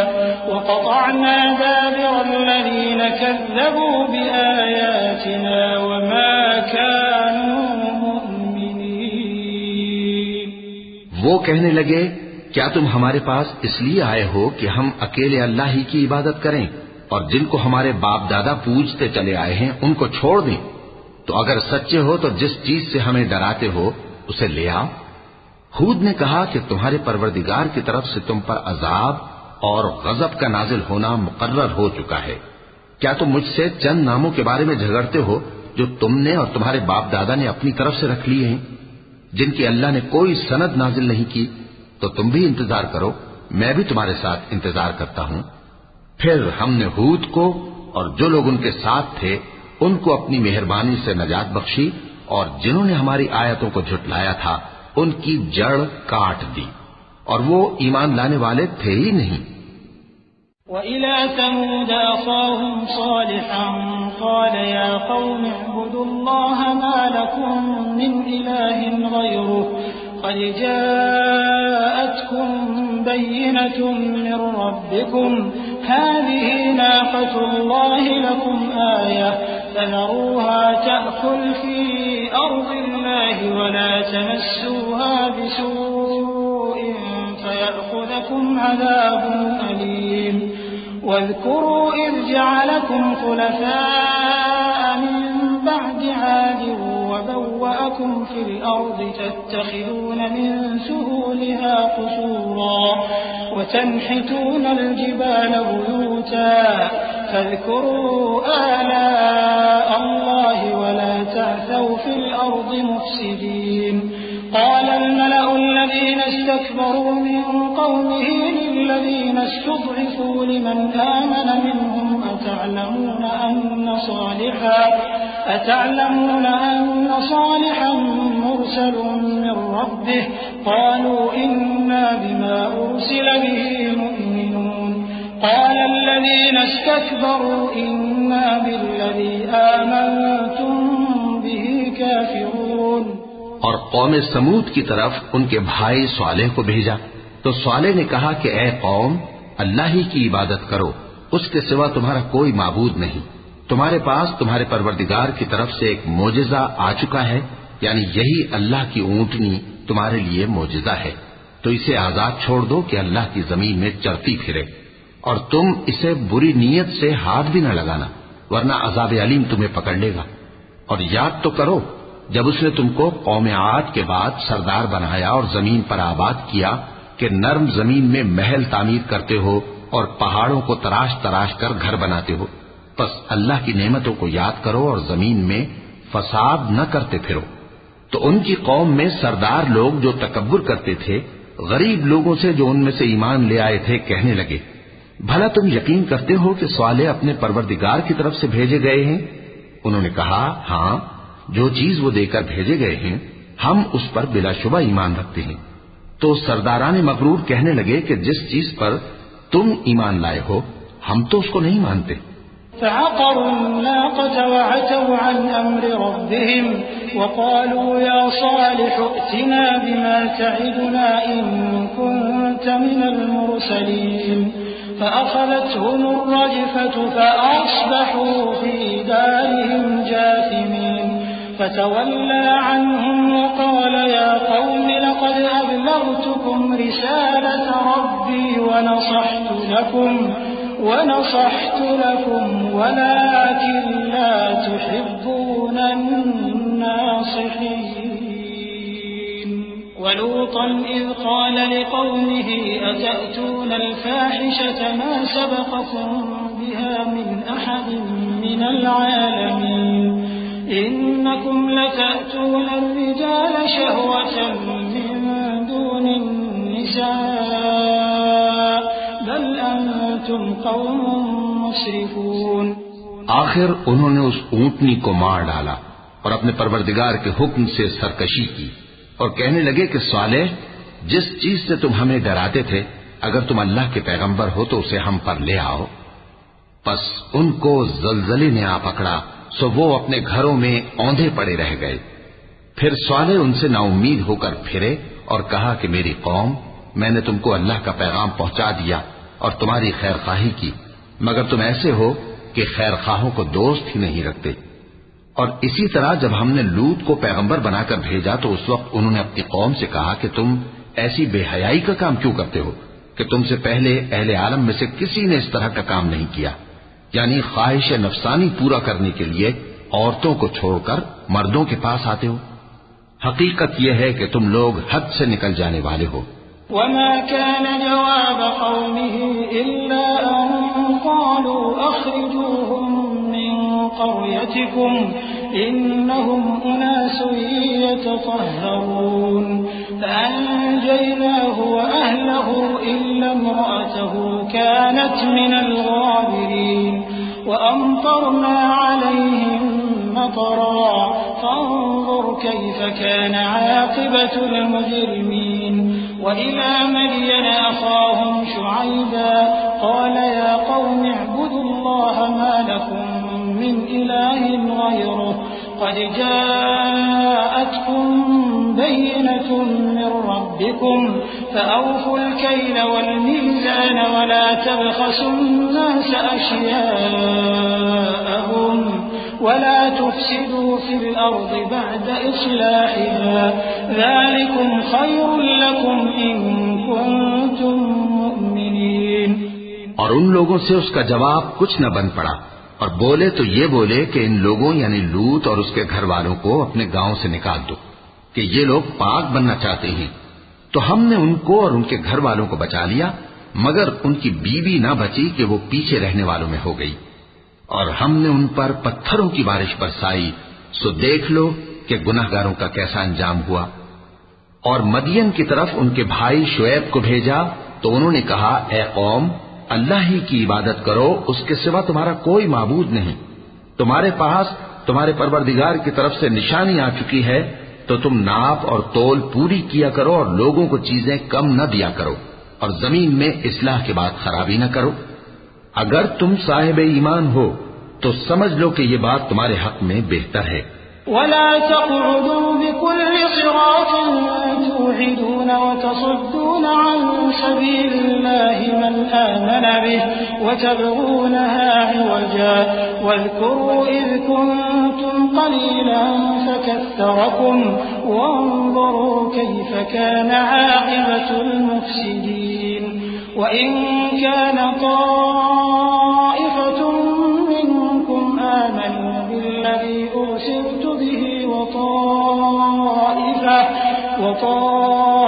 وقطعنا دابر الذين كذبوا بآياتنا وما كانوا مؤمنين। वो कहने लगे, क्या तुम हमारे पास इसलिए आए हो कि हम अकेले अल्लाह ही की इबादत करें और जिनको हमारे बाप दादा पूजते चले आए हैं उनको छोड़ दें? तो अगर सच्चे हो तो जिस चीज से हमें डराते हो उसे ले आओ। हूद ने कहा कि तुम्हारे परवरदिगार की तरफ से तुम पर अजाब और गजब का नाजिल होना मुकर्रर हो चुका है। क्या तुम मुझसे चंद नामों के बारे में झगड़ते हो जो तुमने और तुम्हारे बाप दादा ने अपनी तरफ से रख लिए हैं, जिनकी अल्लाह ने कोई सनद नाजिल नहीं की? तो तुम भी इंतजार करो, मैं भी तुम्हारे साथ इंतजार करता हूं। फिर हमने हूद को और जो लोग उनके साथ थे उनको अपनी मेहरबानी से नजात बख्शी और जिन्होंने हमारी आयतों को झुटलाया था उनकी जड़ काट दी और वो ईमान लाने वाले थे ही नहीं। वइला समूद अख़ाहुम सालिहन क़ाल या क़ौम इअ्बुदुल्लाह मा लकुम मिन इलाहिन ग़ैरुहु क़द जाअतकुम बय्यिनतुम मिन रब्बिकुम हाज़िही नाक़तुल्लाहि लकुम आयह فذروها تأكل في أرض الله ولا تمسوها بسوء فيأخذكم عذاب أليم واذكروا إذ جعلكم خلفاء من بعد عاد وبوأكم في الأرض تتخذون من سهولها قصورا وتنحتون الجبال بيوتا فاذكروا آلاء الله ولا تعثوا في الأرض مفسدين. قال الملأ الذين استكبروا من قومه للذين استضعفوا لمن آمن منهم أتعلمون أن صالحا مرسل من ربه قالوا إنا بما أرسل به مؤمنون. قال الذين استكبروا إنا بالذي آمنتم به كافرون. और कौम समूद की तरफ उनके भाई स्वालेह को भेजा तो स्वालेह ने कहा कि ए कौम, अल्लाह ही की इबादत करो, उसके सिवा तुम्हारा कोई माबूद नहीं। तुम्हारे पास तुम्हारे परवरदिगार की तरफ से एक मोजिजा आ चुका है, यानी यही अल्लाह की ऊंटनी तुम्हारे लिए मोजिजा है, तो इसे आजाद छोड़ दो कि अल्लाह की जमीन में चलती फिरे और तुम इसे बुरी नीयत से हाथ भी न लगाना, वरना अजाब अलीम तुम्हें पकड़ लेगा। और याद तो करो जब उसने तुमको कौम आद के बाद सरदार बनाया और जमीन पर आबाद किया कि नर्म जमीन में महल तामीर करते हो और पहाड़ों को तराश तराश कर घर बनाते हो। बस अल्लाह की नेमतों को याद करो और जमीन में फसाद न करते फिरो। तो उनकी कौम में सरदार लोग जो तकब्बुर करते थे, गरीब लोगों से जो उनमें से ईमान ले आए थे कहने लगे, भला तुम यकीन करते हो कि स्वालेह अपने परवरदिगार की तरफ से भेजे गए हैं? उन्होंने कहा, हाँ, जो चीज वो देकर भेजे गए हैं हम उस पर बिलाशुबा ईमान रखते हैं। तो सरदारान मगरूर कहने लगे कि जिस चीज पर तुम ईमान लाए हो हम तो उसको नहीं मानते। فعقروا الناقة وعتوا عن أمر ربهم وقالوا يا صالح ائتنا بما تعدنا إن كنت من المرسلين فأخذتهم الرجفة فأصبحوا في دارهم جاثمين فتولى عنهم وقال يا قوم لقد أبلغتكم رسالة ربي ونصحت لكم ولكن لا تحبون الناصحين ولوطا إذ قال لقومه أتأتون الفاحشة ما سبقكم بها من أحد من العالمين إنكم لتأتون الرجال شهوة من دون النساء بل أنتم قوم مسرفون। आखिर उन्होंने उस ऊंटनी को मार डाला और अपने परवरदिगार के हुक्म से सरकशी की और कहने लगे कि सालेह, जिस चीज से तुम हमें डराते थे अगर तुम अल्लाह के पैगंबर हो तो उसे हम पर ले आओ। बस उनको जलजले ने आ पकड़ा, सो वो अपने घरों में औंधे पड़े रह गए। फिर सालेह उनसे नाउम्मीद होकर फिरे और कहा कि मेरी कौम, मैंने तुमको अल्लाह का पैगाम पहुंचा दिया और तुम्हारी खैरखाही की, मगर तुम ऐसे हो कि खैरखाहों को दोस्त ही नहीं रखते। और इसी तरह जब हमने लूत को पैगंबर बनाकर भेजा तो उस वक्त उन्होंने अपनी कौम से कहा कि तुम ऐसी बेहयाई का काम क्यों करते हो कि तुमसे पहले अहले आलम में से किसी ने इस तरह का काम नहीं किया, यानी ख्वाहिश नफसानी पूरा करने के लिए औरतों को छोड़कर मर्दों के पास आते हो। हकीकत यह है कि तुम लोग हद से निकल जाने वाले हो। وما كان جواب قومه إلا أن قالوا أخرجوهم من قريتكم إنهم أناس يتطهرون فأنجيناه وأهله إلا امرأته كانت من الغابرين وأمطرنا عليهم مطرا فانظر كيف كان عاقبة المجرمين وإلى مدين أخاهم شعيبا قال يا قوم اعبدوا الله ما لكم من إله غيره قد جاءتكم بينة من ربكم فأوفوا الكيل والميزان ولا تبخسوا الناس أشياءهم ولا تفسدوا في الأرض بعد إصلاحها ذلكم خير لكم إن كنتم مؤمنين। और उन लोगों से उसका जवाब कुछ न बन पड़ा और बोले तो ये बोले कि इन लोगों यानी लूत और उसके घर वालों को अपने गांव से निकाल दो कि ये लोग पाक बनना चाहते हैं। तो हमने उनको और उनके घर वालों को बचा लिया, मगर उनकी बीवी न बची कि वो पीछे रहने वालों में हो गई। और हमने उन पर पत्थरों की बारिश बरसाई, सो देख लो कि गुनाहगारों का कैसा अंजाम हुआ। और मदियन की तरफ उनके भाई शुएब को भेजा तो उन्होंने कहा, ए कौम, अल्लाह ही की इबादत करो, उसके सिवा तुम्हारा कोई माबूद नहीं। तुम्हारे पास तुम्हारे परवरदिगार की तरफ से निशानी आ चुकी है, तो तुम नाप और तोल पूरी किया करो और लोगों को चीजें कम न दिया करो और जमीन में इस्लाह के बाद खराबी न करो। अगर तुम साहिब ईमान हो तो समझ लो कि ये बात तुम्हारे हक में बेहतर है। ولا تقعدوا بكل صراط توعدون وتصدون عن سبيل الله من آمن به وتبغونها عوجا واذكروا إذ كنتم قليلا فكثركم وانظروا كيف كان عاقبة المفسدين وإن كان طائفة منكم آمنوا بالذي أرسلت به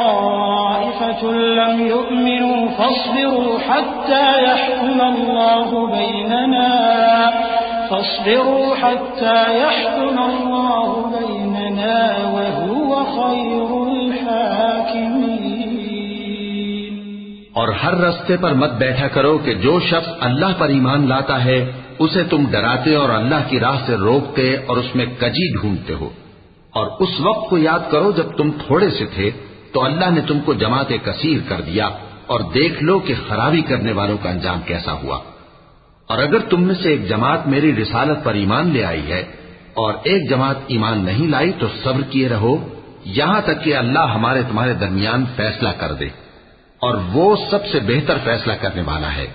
وطائفة لم يؤمنوا فاصبروا حتى يحكم الله بيننا وهو خير الحاكمين। और हर रास्ते पर मत बैठा करो कि जो शख्स अल्लाह पर ईमान लाता है उसे तुम डराते और अल्लाह की राह से रोकते और उसमें कजी ढूंढते हो। और उस वक्त को याद करो जब तुम थोड़े से थे तो अल्लाह ने तुमको जमाते कसीर कर दिया, और देख लो कि खराबी करने वालों का अंजाम कैसा हुआ। और अगर तुम में से एक जमात मेरी रिसालत पर ईमान ले आई है और एक जमात ईमान नहीं लाई, तो सब्र किए रहो यहां तक कि अल्लाह हमारे तुम्हारे दरमियान फैसला कर दे, और वो सबसे बेहतर फैसला करने वाला है।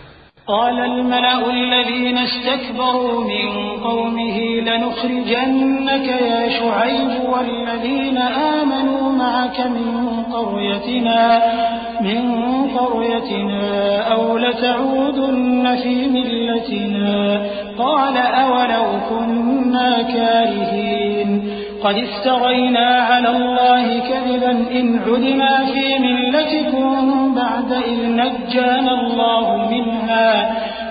قال الملأ الذين استكبروا من قومه لنخرجنك يا شعيب والذين آمنوا معك من قريتنا أو لتعودن في ملتنا قال أولو كنا كارهين قد افترينا على الله كذبا إن عدنا في ملتكم بعد إذ نجانا الله منها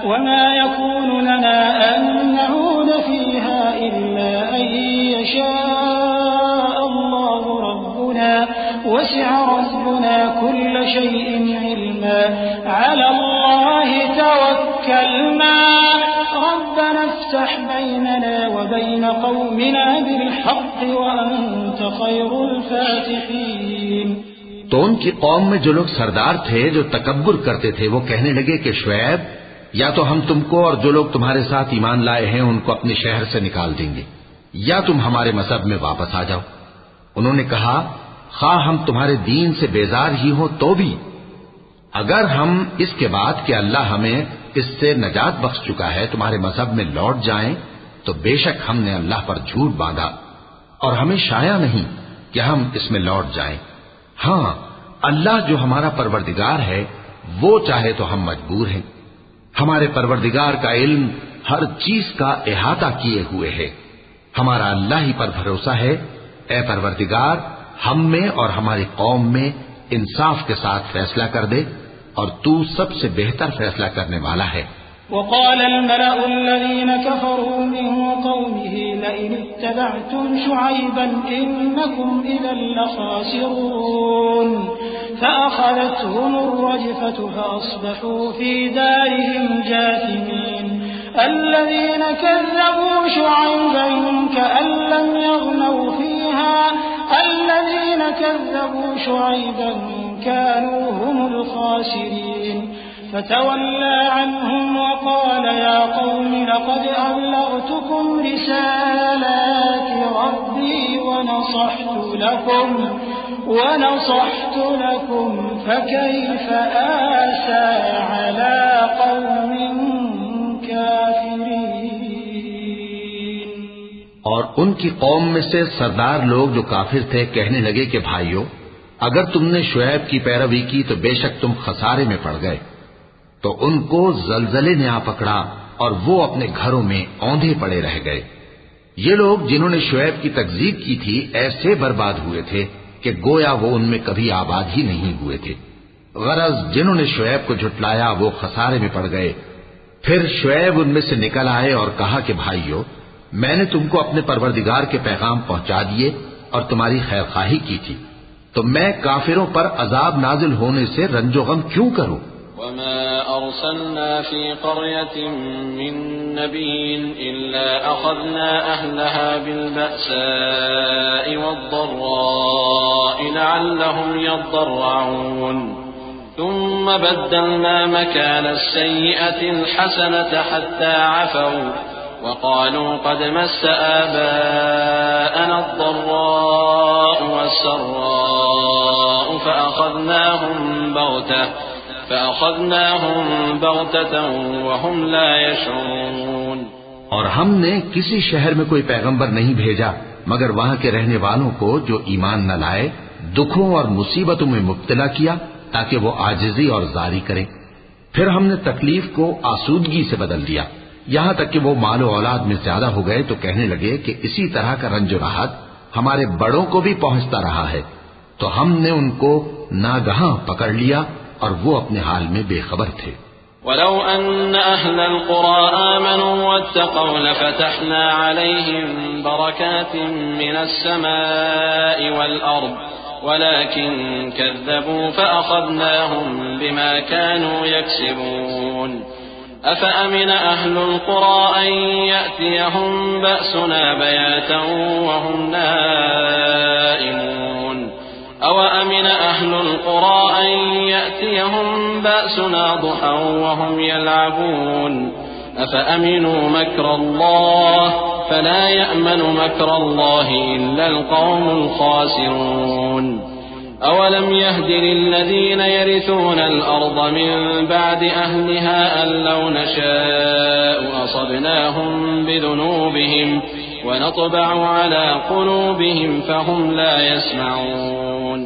وما يكون لنا أن نعود فيها إلا أن يشاء الله ربنا وسع ربنا كل شيء علما على الله توكلنا ربنا افتح بيننا وبين قومنا بالحق وأنت خير الفاتحين। तो उनकी कौम में जो लोग सरदार थे, जो तकब्बुर करते थे, वो कहने लगे कि शुएब, या तो हम तुमको और जो लोग तुम्हारे साथ ईमान लाए हैं उनको अपने शहर से निकाल देंगे, या तुम हमारे मजहब में वापस आ जाओ। उन्होंने कहा, खा हम तुम्हारे दीन से बेजार ही हो तो भी, अगर हम इसके बाद कि अल्लाह हमें इससे नजात बख्श चुका है तुम्हारे मजहब में लौट जाएं, तो बेशक हमने अल्लाह पर झूठ बांधा और हमें शाया नहीं कि हम इसमें लौट जाएं। हां, अल्लाह जो हमारा परवरदिगार है वो चाहे तो हम मजबूर हैं। हमारे परवरदिगार का इल्म हर चीज का इहाता किए हुए है। हमारा अल्लाह ही पर भरोसा है। ए परवरदिगार, हम में और हमारी कौम में इंसाफ के साथ फैसला कर दे, और तू सबसे बेहतर फैसला करने वाला है। وقال الملأ الذين كفروا من قومه لئن اتبعتم شعيبا إنكم إذا لخاسرون فأخذتهم الرجفة فأصبحوا في دارهم جاثمين الذين كذبوا شعيبا كأن لم يغنوا فيها الذين كذبوا شعيبا كانوا هم الخاسرين فتولى عنهم وقال يا قوم لقد أبلغتكم رسالات ربي ونصحت لكم فكيف آسى على قوم كافرين। और उनकी कौम में से सरदार लोग जो काफिर थे कहने लगे कि भाइयों, अगर तुमने शुएब की पैरवी की तो बेशक तुम खसारे में पड़ गए। तो उनको जलजले ने आ पकड़ा और वो अपने घरों में औंधे पड़े रह गए। ये लोग जिन्होंने शुएब की तकजीब की थी ऐसे बर्बाद हुए थे कि गोया वो उनमें कभी आबाद ही नहीं हुए थे। गरज जिन्होंने शुएब को झुटलाया वो खसारे में पड़ गए। फिर शुएब उनमें से निकल आए और कहा कि भाइयों, मैंने तुमको अपने परवरदिगार के पैगाम पहुंचा दिए और तुम्हारी खैरखाही की थी, तो मैं काफिरों पर अजाब नाजिल होने से रंजोगम क्यों करूं? وما أرسلنا في قرية من نبي إلا أخذنا أهلها بالبأساء والضراء لعلهم يضرعون ثم بدلنا مكان السيئة الحسنة حتى عفوا وقالوا قد مس آباءنا الضراء والسراء فأخذناهم بغتة وهم لا يشعرون। और हमने किसी शहर में कोई पैगंबर नहीं भेजा मगर वहां के रहने वालों को जो ईमान न लाए दुखों और मुसीबतों में मुब्तला किया ताकि वो आजिजी और जारी करें। फिर हमने तकलीफ को आसूदगी से बदल दिया, यहां तक कि वो मालो औलाद में ज्यादा हो गए तो कहने लगे कि इसी तरह का रंजो राहत हमारे बड़ों को भी पहुंचता रहा है। तो हमने उनको नागहां पकड़ लिया और वो अपने हाल में बेखबर थे। वलौ अन्न अहलल क़ुरा आमनू वत्तक़ौ लफ़तहना अलैहिम बरकातिन मिनस समाई वल अर्द वलाकिन कज़्ज़बू फ़अख़ज़नाहुम बिमा कानू यक्सिबून अफ़अमिन अहलुल क़ुरा अन यअतियहुम बअसुना बयातन वहुम नाइमून أوأمن أهل القرى أن يأتيهم بأسنا ضحى وهم يلعبون أفأمنوا مكر الله فلا يأمن مكر الله إلا القوم الخاسرون أولم يهد للذين يرثون الأرض من بعد أهلها أن لو نشاء أصبناهم بذنوبهم ونطبع على قلوبهم فهم لا يسمعون।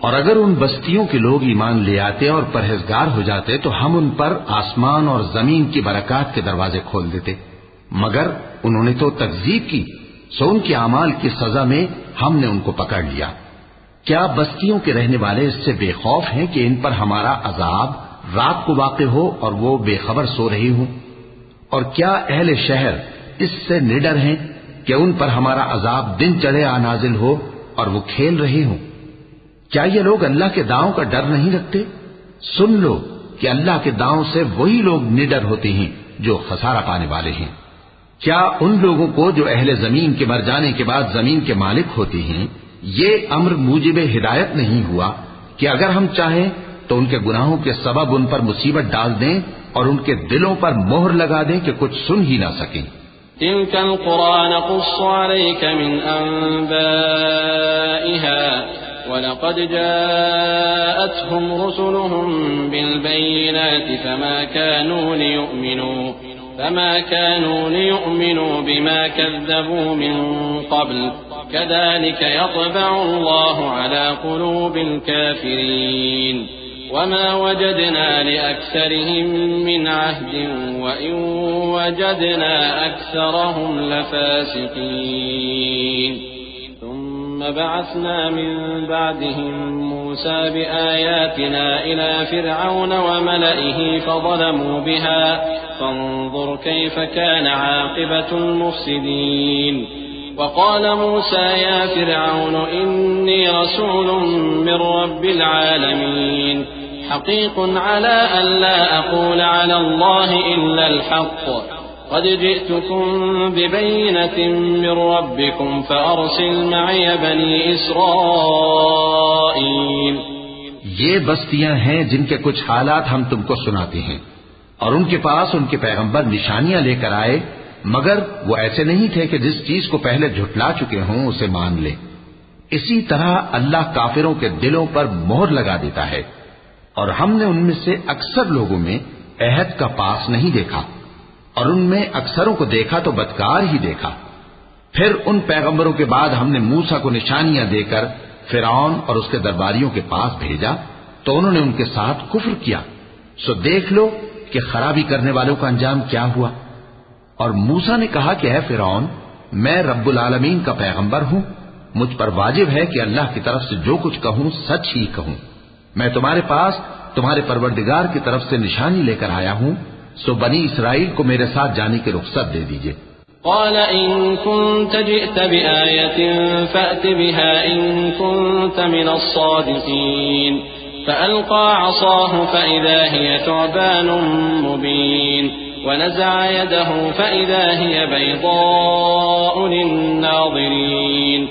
और अगर उन बस्तियों के लोग ईमान ले आते और परहेजगार हो जाते तो हम उन पर आसमान और जमीन की बरकत के दरवाजे खोल देते, मगर उन्होंने तो तकजीब की, सो उनके अमाल की सजा में हमने उनको पकड़ लिया। क्या बस्तियों के रहने वाले इससे बेखौफ हैं कि इन पर हमारा अजाब रात को वाक़े हो और वो बेखबर सो रही हूं? और क्या अहले शहर इससे निडर हैं कि उन पर हमारा अजाब दिन चढ़े आ नाजिल हो और वो खेल रहे हों? क्या ये लोग अल्लाह के दांव का डर नहीं रखते? सुन लो कि अल्लाह के दांव से वही लोग निडर होते हैं जो खसारा पाने वाले हैं। क्या उन लोगों को जो अहले जमीन के मर जाने के बाद जमीन के मालिक होते हैं, ये अम्र मूजिब हिदायत नहीं हुआ कि अगर हम चाहें तो उनके गुनाहों के सबब उन पर मुसीबत डाल दें और उनके दिलों पर मोहर लगा दें कि कुछ सुन ही ना सकें। तिल्कल क़ुरा नक़ुस्सु अलैका मिन अंबाइहा वलक़द जाअतहुम रुसुलुहुम बिलबय्यिनाति फमा कानू लियु'मिनू बिमा कज़्ज़बू मिन क़ब्ल कज़ालिक यत्बअु अल्लाहु अला क़ुलूबिल काफ़िरीन वमा वजदना लिअक्सरिहिम मिन अहदिन वइन वजदना अक्सरहुम लफ़ासिक़ीन ثم بعثنا من بعدهم موسى بآياتنا إلى فرعون وملئه فظلموا بها فانظر كيف كان عاقبة المفسدين وقال موسى يا فرعون إني رسول من رب العالمين حقيق على أن لا أقول على الله إلا الحق قد جئتكم ببينة من ربكم فأرسل معي بني إسرائيل। ये बस्तियां हैं जिनके कुछ हालात हम तुमको सुनाते हैं, और उनके पास उनके पैगंबर निशानियां लेकर आए, मगर वो ऐसे नहीं थे कि जिस चीज को पहले झुटला चुके हों उसे मान ले। इसी तरह अल्लाह काफिरों के दिलों पर मोहर लगा देता है, और हमने उनमें से अक्सर लोगों में अहद का पास नहीं देखा, और उनमें अक्सरों को देखा तो बदकार ही देखा। फिर उन पैगंबरों के बाद हमने मूसा को निशानियां देकर फिरौन और उसके दरबारियों के पास भेजा तो उन्होंने उनके साथ कुफ्र किया। सो देख लो कि खराबी करने वालों का अंजाम क्या हुआ। और मूसा ने कहा कि ऐ फिरौन, मैं रब्बुल आलमीन का पैगंबर हूं, मुझ पर वाजिब है कि अल्लाह की तरफ से जो कुछ कहूं सच ही कहूं। मैं तुम्हारे पास तुम्हारे परवरदिगार की तरफ से निशानी लेकर आया हूं, सो बनी इसराइल को मेरे साथ जाने की रुख्सत दे दीजिए। قال إن كنت جئت بآية فأت بها إن كنت من الصادقين فألقى عصاه فإذا هي ثعبان مبين ونزع يده فإذا هي بيضاء للناظرين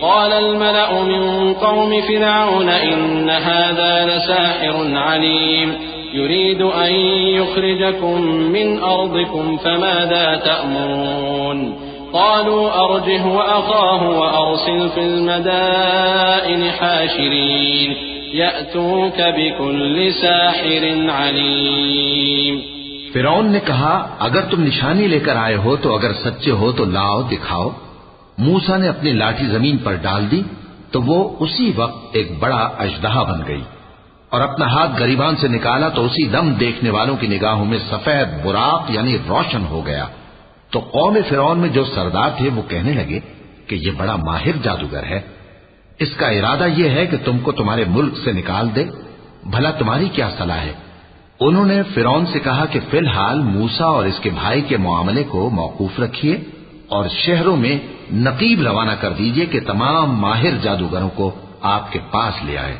قال الملأ من قوم فرعون إن هذا لساحر عليم يريد أن يخرجكم من أرضكم فماذا تأمرون قالوا أرجه وأخاه وأرسل في المدائن حاشرين يأتوك بكل ساحر عليم। फिरौन ने कहा, अगर तुम निशानी लेकर आए हो तो अगर सच्चे हो तो लाओ दिखाओ। मूसा ने अपनी लाठी जमीन पर डाल दी तो वो उसी वक्त एक बड़ा अजदहा बन गई और अपना हाथ गरीबान से निकाला तो उसी दम देखने वालों की निगाहों में सफेद बुराक यानी रोशन हो गया। तो कौम फिरौन में जो सरदार थे वो कहने लगे कि ये बड़ा माहिर जादूगर है, इसका इरादा ये है कि तुमको तुम्हारे मुल्क से निकाल दे, भला तुम्हारी क्या सलाह है। उन्होंने फिरौन से कहा कि फिलहाल मूसा और इसके भाई के मामले को मौकूफ रखिए और शहरों में नकीब रवाना कर दीजिए कि तमाम माहिर जादूगरों को आपके पास ले आए।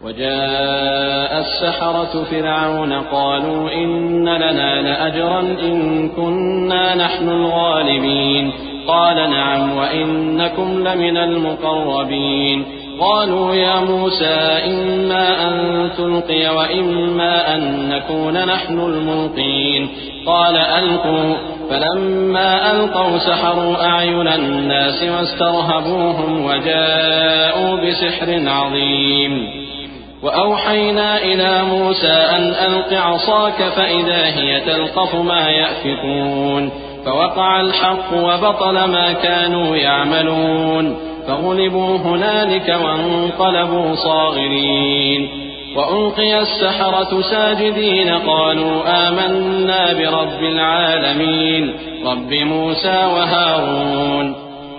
وجاء السحرة فرعون قالوا إن لنا لأجرا إن كنا نحن الغالبين قال نعم وإنكم لمن المقربين قالوا يا موسى إما أن تلقي وإما أن نكون نحن الملقين قال ألقوا فلما ألقوا سحروا أعين الناس واسترهبوهم وجاءوا بسحر عظيم وأوحينا إلى موسى أن ألق عصاك فإذا هي تلقف ما يأفكون فوقع الحق وبطل ما كانوا يعملون فغلبوا هنالك وانقلبوا صاغرين وألقي السحرة ساجدين قالوا آمنا برب العالمين رب موسى وهارون।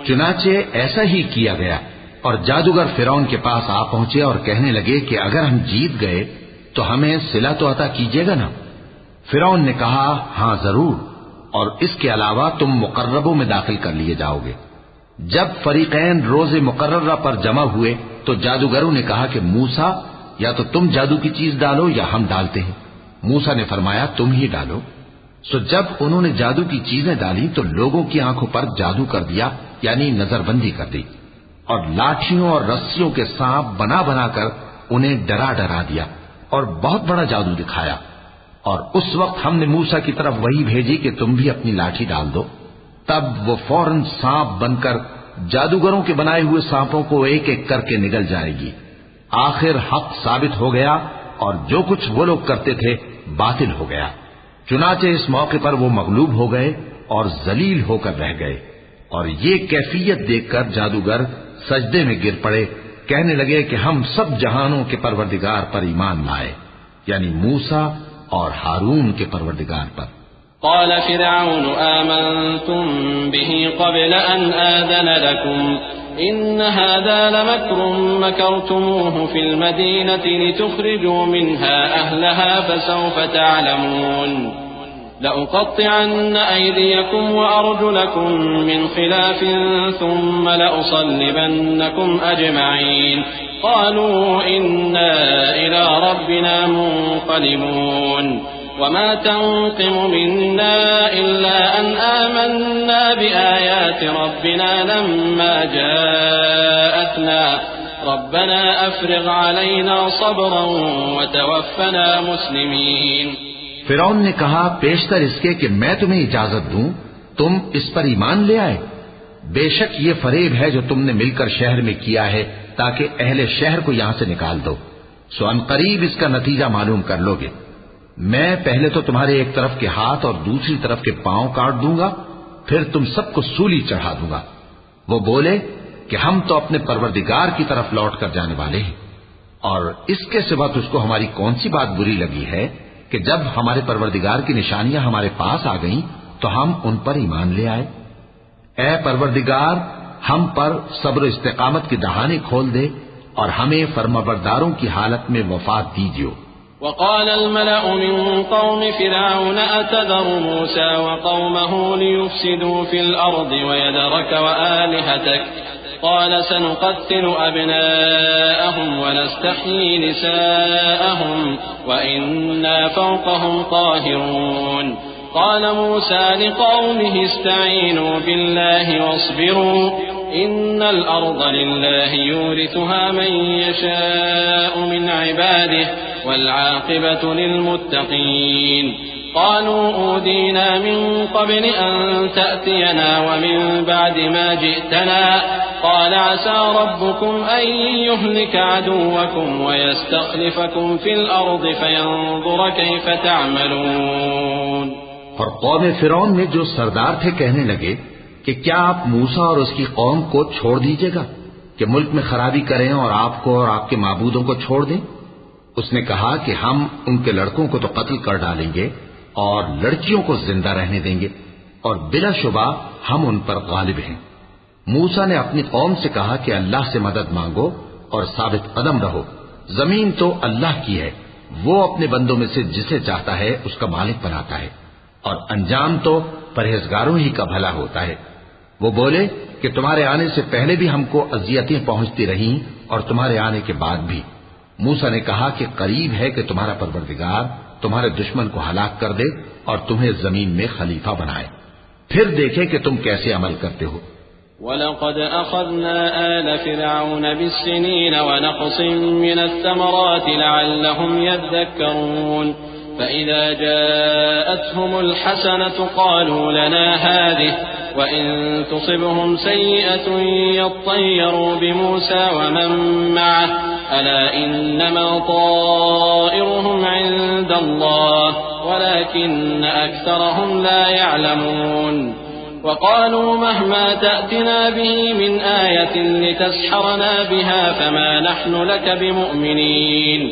चुनाचे ऐसा ही किया गया और जादूगर फिरौन के पास आ पहुंचे और कहने लगे कि अगर हम जीत गए तो हमें सिला तो अता कीजिएगा ना। फिरौन ने कहा हां जरूर, और इसके अलावा तुम मुकर्रबों में दाखिल कर लिए जाओगे। जब फरीकैन रोज़े मुकर्ररा पर जमा हुए तो जादूगरों ने कहा कि मूसा या तो तुम जादू की चीज डालो या हम डालते हैं। मूसा ने फरमाया तुम ही डालो। सो जब उन्होंने जादू की चीजें डाली तो लोगों की आंखों पर जादू कर दिया, यानी नजरबंदी कर दी, और लाठियों और रस्सियों के सांप बना बनाकर उन्हें डरा डरा दिया और बहुत बड़ा जादू दिखाया। और उस वक्त हमने मूसा की तरफ वही भेजी कि तुम भी अपनी लाठी डाल दो। तब वो फौरन सांप बनकर जादूगरों के बनाए हुए सांपों को एक एक करके निगल जाएगी। आखिर हक साबित हो गया और जो कुछ वो लोग करते थे बातिल हो गया। चुनाचे इस मौके पर वो मगलूब हो गए और जलील होकर रह गए। और ये कैफियत देखकर जादूगर सजदे में गिर पड़े, कहने लगे कि हम सब जहानों के परवरदिगार पर ईमान लाए, यानी मूसा और हारून के परवरदिगार पर। قال فرعون آمنتم به قبل أن آذن لكم إن هذا لمكر مكرتموه في المدينة لتخرجوا منها أهلها فسوف تعلمون لأقطعن أيديكم وأرجلكم من خلاف ثم لأصلبنكم أجمعين قالوا إنا إلى ربنا منقلبون وما تنقم منا إلا أن آمنا بآيات ربنا لما جاءتنا ربنا أفرغ علينا صبرا وتوفنا مسلمين। फिरौन ने कहा पेशतर इसके कि मैं तुम्हें इजाजत दूं तुम इस पर ईमान ले आए। बेशक ये फरेब है जो तुमने मिलकर शहर में किया है ताकि अहले शहर को यहां से निकाल दो। सो अनकरीब इसका नतीजा मालूम कर लोगे। मैं पहले तो तुम्हारे एक तरफ के हाथ और दूसरी तरफ के पांव काट दूंगा, फिर तुम सबको सूली चढ़ा दूंगा। वो बोले कि हम तो अपने परवरदिगार की तरफ लौट कर जाने वाले हैं, और इसके सिवा तुझको हमारी कौन सी बात बुरी लगी है कि जब हमारे परवरदिगार की निशानियां हमारे पास आ गईं तो हम उन पर ईमान ले आए। ऐ परवरदिगार, हम पर सब्र इस्तिकामत की दहाने खोल दे और हमें फर्माबरदारों की हालत में वफात दीजिए। وقال الملأ من قوم فرعون أتذر موسى وقومه ليفسدوا في الأرض ويذرك وآلهتك قال سنقتل أبناءهم ونستحيي نساءهم وإنا فوقهم قاهرون قال موسى لقومه استعينوا بالله واصبروا إن الأرض لله يورثها من يشاء من عباده والعاقبة للمتقين قالوا أوذينا من قبل أن تأتينا ومن بعد ما جئتنا قال عسى ربكم أن يهلك عدوكم ويستخلفكم في الأرض فينظر كيف تعملون। और कौम फिरौन में जो सरदार थे कहने लगे कि क्या आप मूसा और उसकी कौम को छोड़ दीजिएगा कि मुल्क में खराबी करें और आपको और आपके माबूदों को छोड़ दें। उसने कहा कि हम उनके लड़कों को तो कत्ल कर डालेंगे और लड़कियों को जिंदा रहने देंगे, और बिलाशुबा हम उन पर गालिब हैं। मूसा ने अपनी कौम से कहा कि अल्लाह से मदद मांगो और साबित कदम रहो। जमीन तो अल्लाह की है, वो अपने बंदों में से जिसे चाहता है उसका मालिक बनाता है, और अंजाम तो परहेजगारों ही का भला होता है। वो बोले कि तुम्हारे आने से पहले भी हमको अजियतें पहुंचती रहीं और तुम्हारे आने के बाद भी। मूसा ने कहा कि करीब है कि तुम्हारा परवरदिगार तुम्हारे दुश्मन को हलाक कर दे और तुम्हें जमीन में खलीफा बनाए, फिर देखे कि तुम कैसे अमल करते हो। वलक़द अख़ज़ना आल फ़िरऔन बिस्सिनीन वनक़सिम मिनस्समराति लअल्लहुम यद्दक्करून फ़इज़ा जाअतहुमुल हसनतु क़ालू लना हाज़िहि वइन तुसिबहुम सय्यिअतुन यत्तय्यरू बिमूसा वमन मअह अला इन्नमा ताइरुहुम इन्दल्लाह वलाकिन्न अक्सरहुम ला यअलमून वक़ालू महमा तअतिना बिही मिन आयतिन लितस्हरना बिहा फमा नहनु लक बिमुअ्मिनीन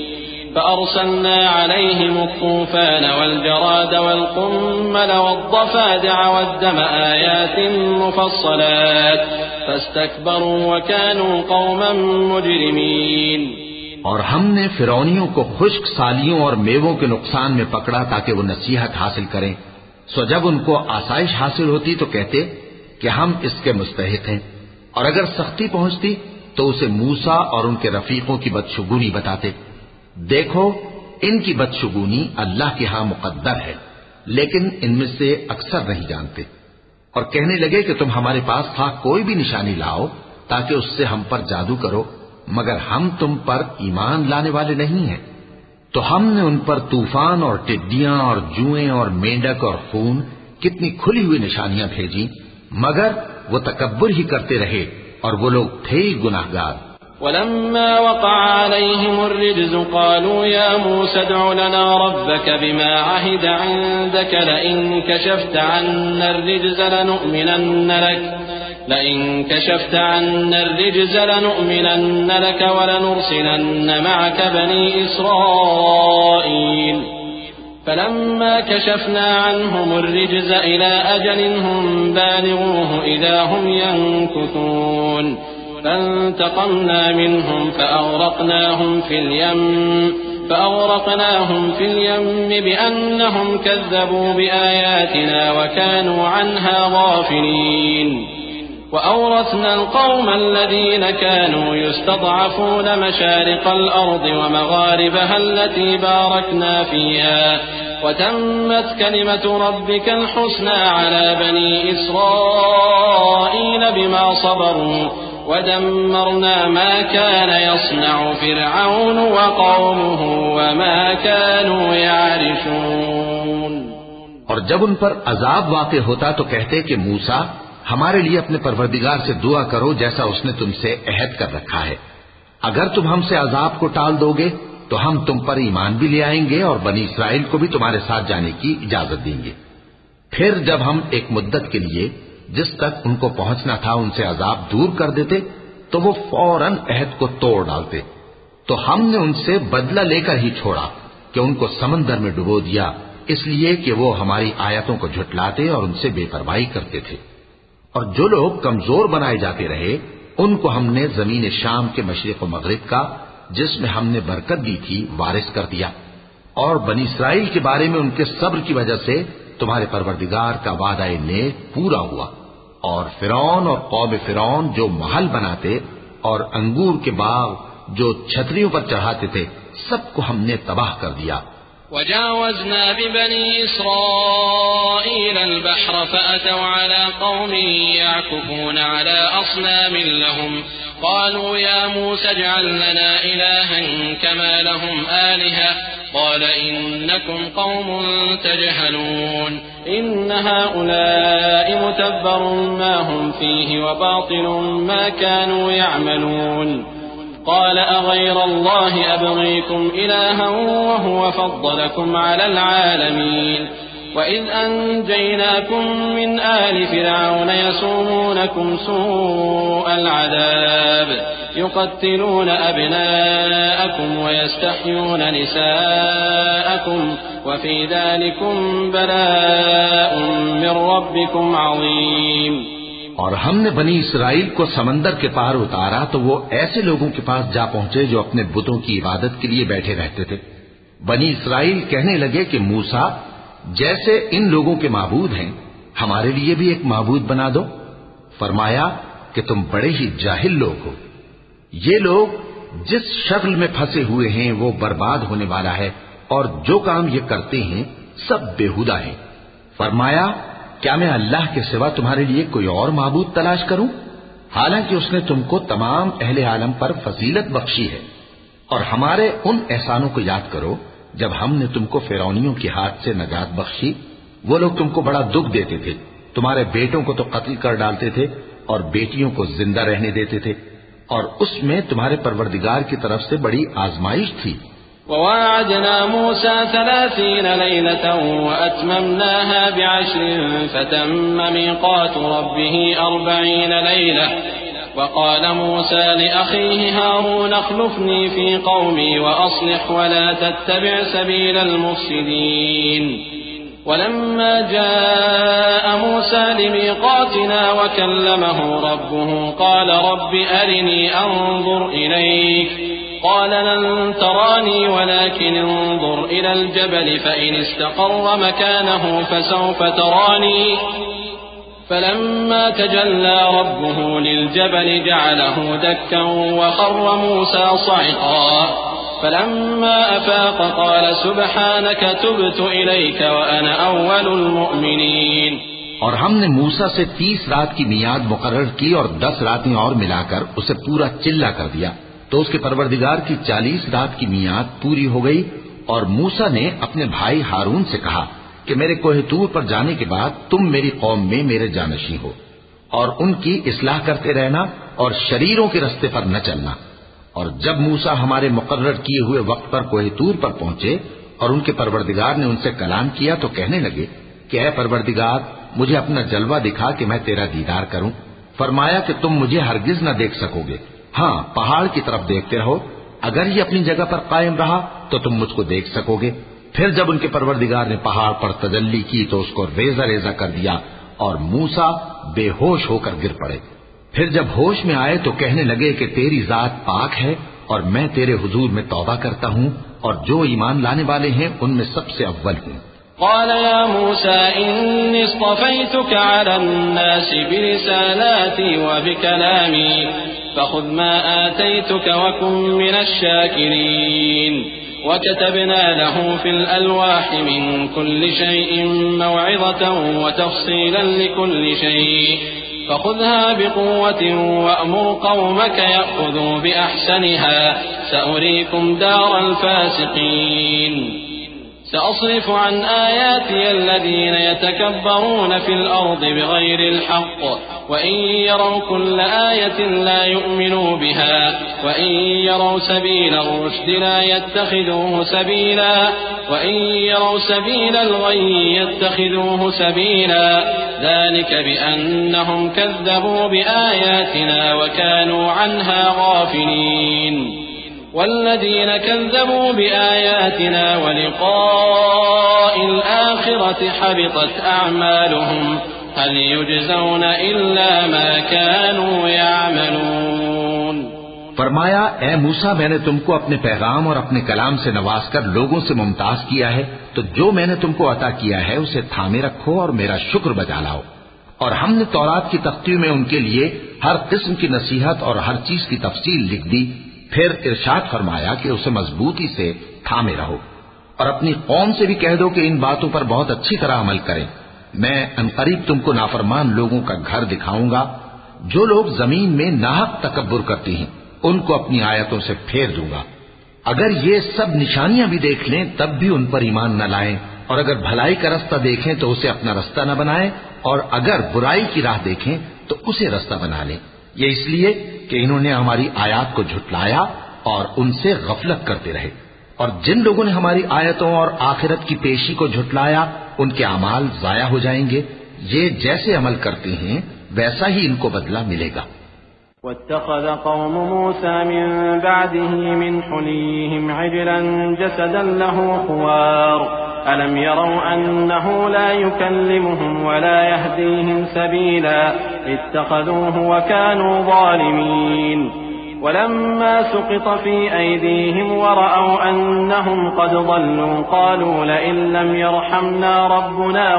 فأرسلنا عليهم الطوفان والجراد والقمل والضفادع والدم آيات مفصلات فاستكبروا وكانوا قوما مجرمين। और हमने फिरौनियों को खुश्क सालियों और मेवों के नुकसान में पकड़ा ताकि वो नसीहत हासिल करें। सो जब उनको आसाइश हासिल होती तो कहते कि हम इसके मुस्तहिक हैं, और अगर सख्ती पहुंचती तो उसे मूसा और उनके रफीकों की बदशुगुनी बताते। देखो, इनकी बदशुगुनी अल्लाह के यहां मुकद्दर है, लेकिन इनमें से अक्सर नहीं जानते। और कहने लगे कि तुम हमारे पास था कोई भी निशानी लाओ ताकि उससे हम पर जादू करो, मगर हम तुम पर ईमान लाने वाले नहीं हैं। तो हमने उन पर तूफान और टिड्डियां और जुएं और मेंढक और खून कितनी खुली हुई निशानियां भेजी, मगर वो तकब्बुर ही करते रहे और वो लोग थे ही गुनाहगार। वलम्मा वक़अ अलैहिम अर्रिज्ज़ु क़ालू या मूसा अद्'उ लना रब्बक बिमा अहिद इंदक लइन कशफ्त अन्ना अर्रिज्ज़ लनु'मिनन्न लक वलनुरसिलन्न मअक बनी इस्राईल फलम्मा कशफना अन्हुम अर्रिज्ज़ इला अजलिन हुम बालिगूहु इज़ा हुम यनकुथून فانتقمنا منهم فأغرقناهم في اليم بأنهم كذبوا بآياتنا وكانوا عنها غافلين وأورثنا القوم الذين كانوا يستضعفون مشارق الأرض ومغاربها التي باركنا فيها وتمت كلمة ربك الحسنى على بني إسرائيل بما صبروا ودمرنا ما كان يصنع فرعون وقومه وما كانوا يعرشون। और जब उन पर अजाब वाक़े होता तो कहते कि मूसा, हमारे लिए अपने परवरदिगार से दुआ करो जैसा उसने तुमसे अहद कर रखा है। अगर तुम हमसे अजाब को टाल दोगे तो हम तुम पर ईमान भी ले आएंगे और बनी इस्राइल को भी तुम्हारे साथ जाने की इजाजत देंगे। फिर जब हम एक मुद्दत के लिए जिस तक उनको पहुंचना था उनसे अजाब दूर कर देते तो वो फौरन अहद को तोड़ डालते। तो हमने उनसे बदला लेकर ही छोड़ा कि उनको समंदर में डुबो दिया, इसलिए कि वो हमारी आयतों को झुटलाते और उनसे बेपरवाही करते थे। और जो लोग कमजोर बनाए जाते रहे उनको हमने जमीन शाम के मशरिक व मगरिब का, जिसमें हमने बरकत दी थी, वारिस कर दिया। और बनी इस्राइल के बारे में उनके सब्र की वजह से तुम्हारे परवरदिगार का वादा नेक पूरा हुआ। और फिरौन और कौम फिरौन जो महल बनाते और अंगूर के बाग जो छतरियों पर चढ़ाते थे, सबको हमने तबाह कर दिया। वजावज़ना बिबनी इस्राईल अल-बहर फअतौ अला कौमिन यअकुफून अला अस्नामिन लहुम क़ालू या मूसा इजअल लना इलाहन कमा लहुम आलिहा قال إنكم قوم تجهلون إن هؤلاء متبر ما هم فيه وباطل ما كانوا يعملون قال أغير الله أبغيكم إلها وهو فضلكم على العالمين وإذ أنجيناكم من آل فرعون يسومونكم سوء العذاب يقتلون أبناءكم ويستحيون نساءكم وفي ذلكم بلاء من ربكم عظيم। और हमने बनी इसराइल को समंदर के पार उतारा तो वो ऐसे लोगों के पास जा पहुंचे जो अपने बुतों की इबादत के लिए बैठे रहते थे। बनी इसराइल कहने लगे कि मूसा, जैसे इन लोगों के माबूद हैं, हमारे लिए भी एक माबूद बना दो। फरमाया कि तुम बड़े ही जाहिल लोग हो। ये लोग जिस शक्ल में फंसे हुए हैं वो बर्बाद होने वाला है, और जो काम ये करते हैं सब बेहुदा है। फरमाया, क्या मैं अल्लाह के सिवा तुम्हारे लिए कोई और माबूद तलाश करूं? हालांकि उसने तुमको तमाम अहले आलम पर फजीलत बख्शी है। और हमारे उन एहसानों को याद करो जब हमने तुमको फिरौनियों के हाथ से नजात बख्शी। वो लोग तुमको बड़ा दुख देते थे, तुम्हारे बेटों को तो कत्ल कर डालते थे और बेटियों को जिंदा रहने देते थे, और उसमें तुम्हारे परवरदिगार की तरफ से बड़ी आजमाइश थी। ववाअदना मूसा 30 लैलतन वअतममनाहा बि'अश्रिन फतम्म मीक़ातु रब्बिह 40 लैला वक़ाल मूसा लिअख़ीहि हारून अख़्लुफ़नी फ़ी क़ौमी वअस्लिह वला तत्तबिअ सबीलल मुफ़्सिदीन। वलम्मा जाअ मूसा लिमीक़ातिना वकल्लमहु रब्बुहु क़ाल रब्बि अरिनी अंज़ुर इलैक قال لن تراني ولكن انظر إلى الجبل فإن استقر مكانه فسوف تراني فلما تجلى ربه للجبل جعله دكا وخر موسى صعقا فلما أفاق قال سبحانك تبت إليك وأنا أول المؤمنين। और हमने मूसा से 30 रात की मियाद मुकर्रर की और 10 रातें और मिलाकर उसे पूरा चिल्ला कर दिया। तो उसके परवरदिगार की 40 रात की मियाद पूरी हो गई और मूसा ने अपने भाई हारून से कहा कि मेरे कोह तूर पर जाने के बाद तुम मेरी कौम में मेरे जानशी हो और उनकी इस्लाह करते रहना और शरीरों के रास्ते पर न चलना। और जब मूसा हमारे मुकर्रर किए हुए वक्त पर कोह तूर पर पहुंचे और उनके परवरदिगार ने उनसे कलाम किया तो कहने लगे कि ऐ परवरदिगार, मुझे अपना जलवा दिखा कि मैं तेरा दीदार करूं। फरमाया कि तुम मुझे हरगिज न देख सकोगे, हाँ पहाड़ की तरफ देखते रहो, अगर ये अपनी जगह पर कायम रहा तो तुम मुझको देख सकोगे। फिर जब उनके परवरदिगार ने पहाड़ पर तजल्ली की तो उसको रेजा रेजा कर दिया और मूसा बेहोश होकर गिर पड़े। फिर जब होश में आए तो कहने लगे कि तेरी जात पाक है और मैं तेरे हुजूर में तौबा करता हूँ और जो ईमान लाने वाले हैं उनमें सबसे अव्वल हूँ। قال يا موسى إني اصطفيتك على الناس برسالاتي وبكلامي فخذ ما آتيتك وكن من الشاكرين وكتبنا له في الألواح من كل شيء موعظة وتفصيلا لكل شيء فخذها بقوة وأمر قومك يأخذوا بأحسنها سأريكم دار الفاسقين سأصرف عن آياتي الذين يتكبرون في الأرض بغير الحق وإن يروا كل آية لا يؤمنوا بها وإن يروا سبيل الرشد لا يتخذوه سبيلا وإن يروا سبيل الغي يتخذوه سبيلا ذلك بأنهم كذبوا بآياتنا وكانوا عنها غافلين والذين كذبوا بآياتنا ولقاء الآخرة حبطت أعمالهم هل يجزون إلا ما كانوا يعملون। फरमाया, ए मूसा, मैंने तुमको अपने पैगाम और अपने कलाम से नवाजकर लोगों से मुमताज किया है, तो जो मैंने तुमको अता किया है उसे थामे रखो और मेरा शुक्र बजा लाओ। और हमने तौरात की तख्ती में उनके लिए हर किस्म की नसीहत और हर चीज की तफसील लिख दी। फिर इरशाद फरमाया कि उसे मजबूती से थामे रहो और अपनी कौम से भी कह दो कि इन बातों पर बहुत अच्छी तरह अमल करें। मैं अनकरीब तुमको नाफरमान लोगों का घर दिखाऊंगा। जो लोग जमीन में नाहक तकब्बुर करती हैं उनको अपनी आयतों से फेर दूंगा। अगर ये सब निशानियां भी देख लें तब भी उन पर ईमान न लाएं, और अगर भलाई का रास्ता देखें तो उसे अपना रास्ता न बनाएं, और अगर बुराई की राह देखें तो उसे रास्ता बना लें। ये इसलिए कि इन्होंने हमारी आयत को झुटलाया और उनसे गफलत करते रहे। और जिन लोगों ने हमारी आयतों और आखिरत की पेशी को झुटलाया उनके अमाल जाया हो जाएंगे। ये जैसे अमल करते हैं वैसा ही इनको बदला मिलेगा। واتخذ قوم موسى من بعده من حليهم عجلا جسدا له خوار ألم يروا أنه لا يكلمهم ولا يهديهم سبيلا اتخذوه وكانوا ظالمين ولما سقط في أيديهم ورأوا أنهم قد ضلوا قالوا لئن لم يرحمنا ربنا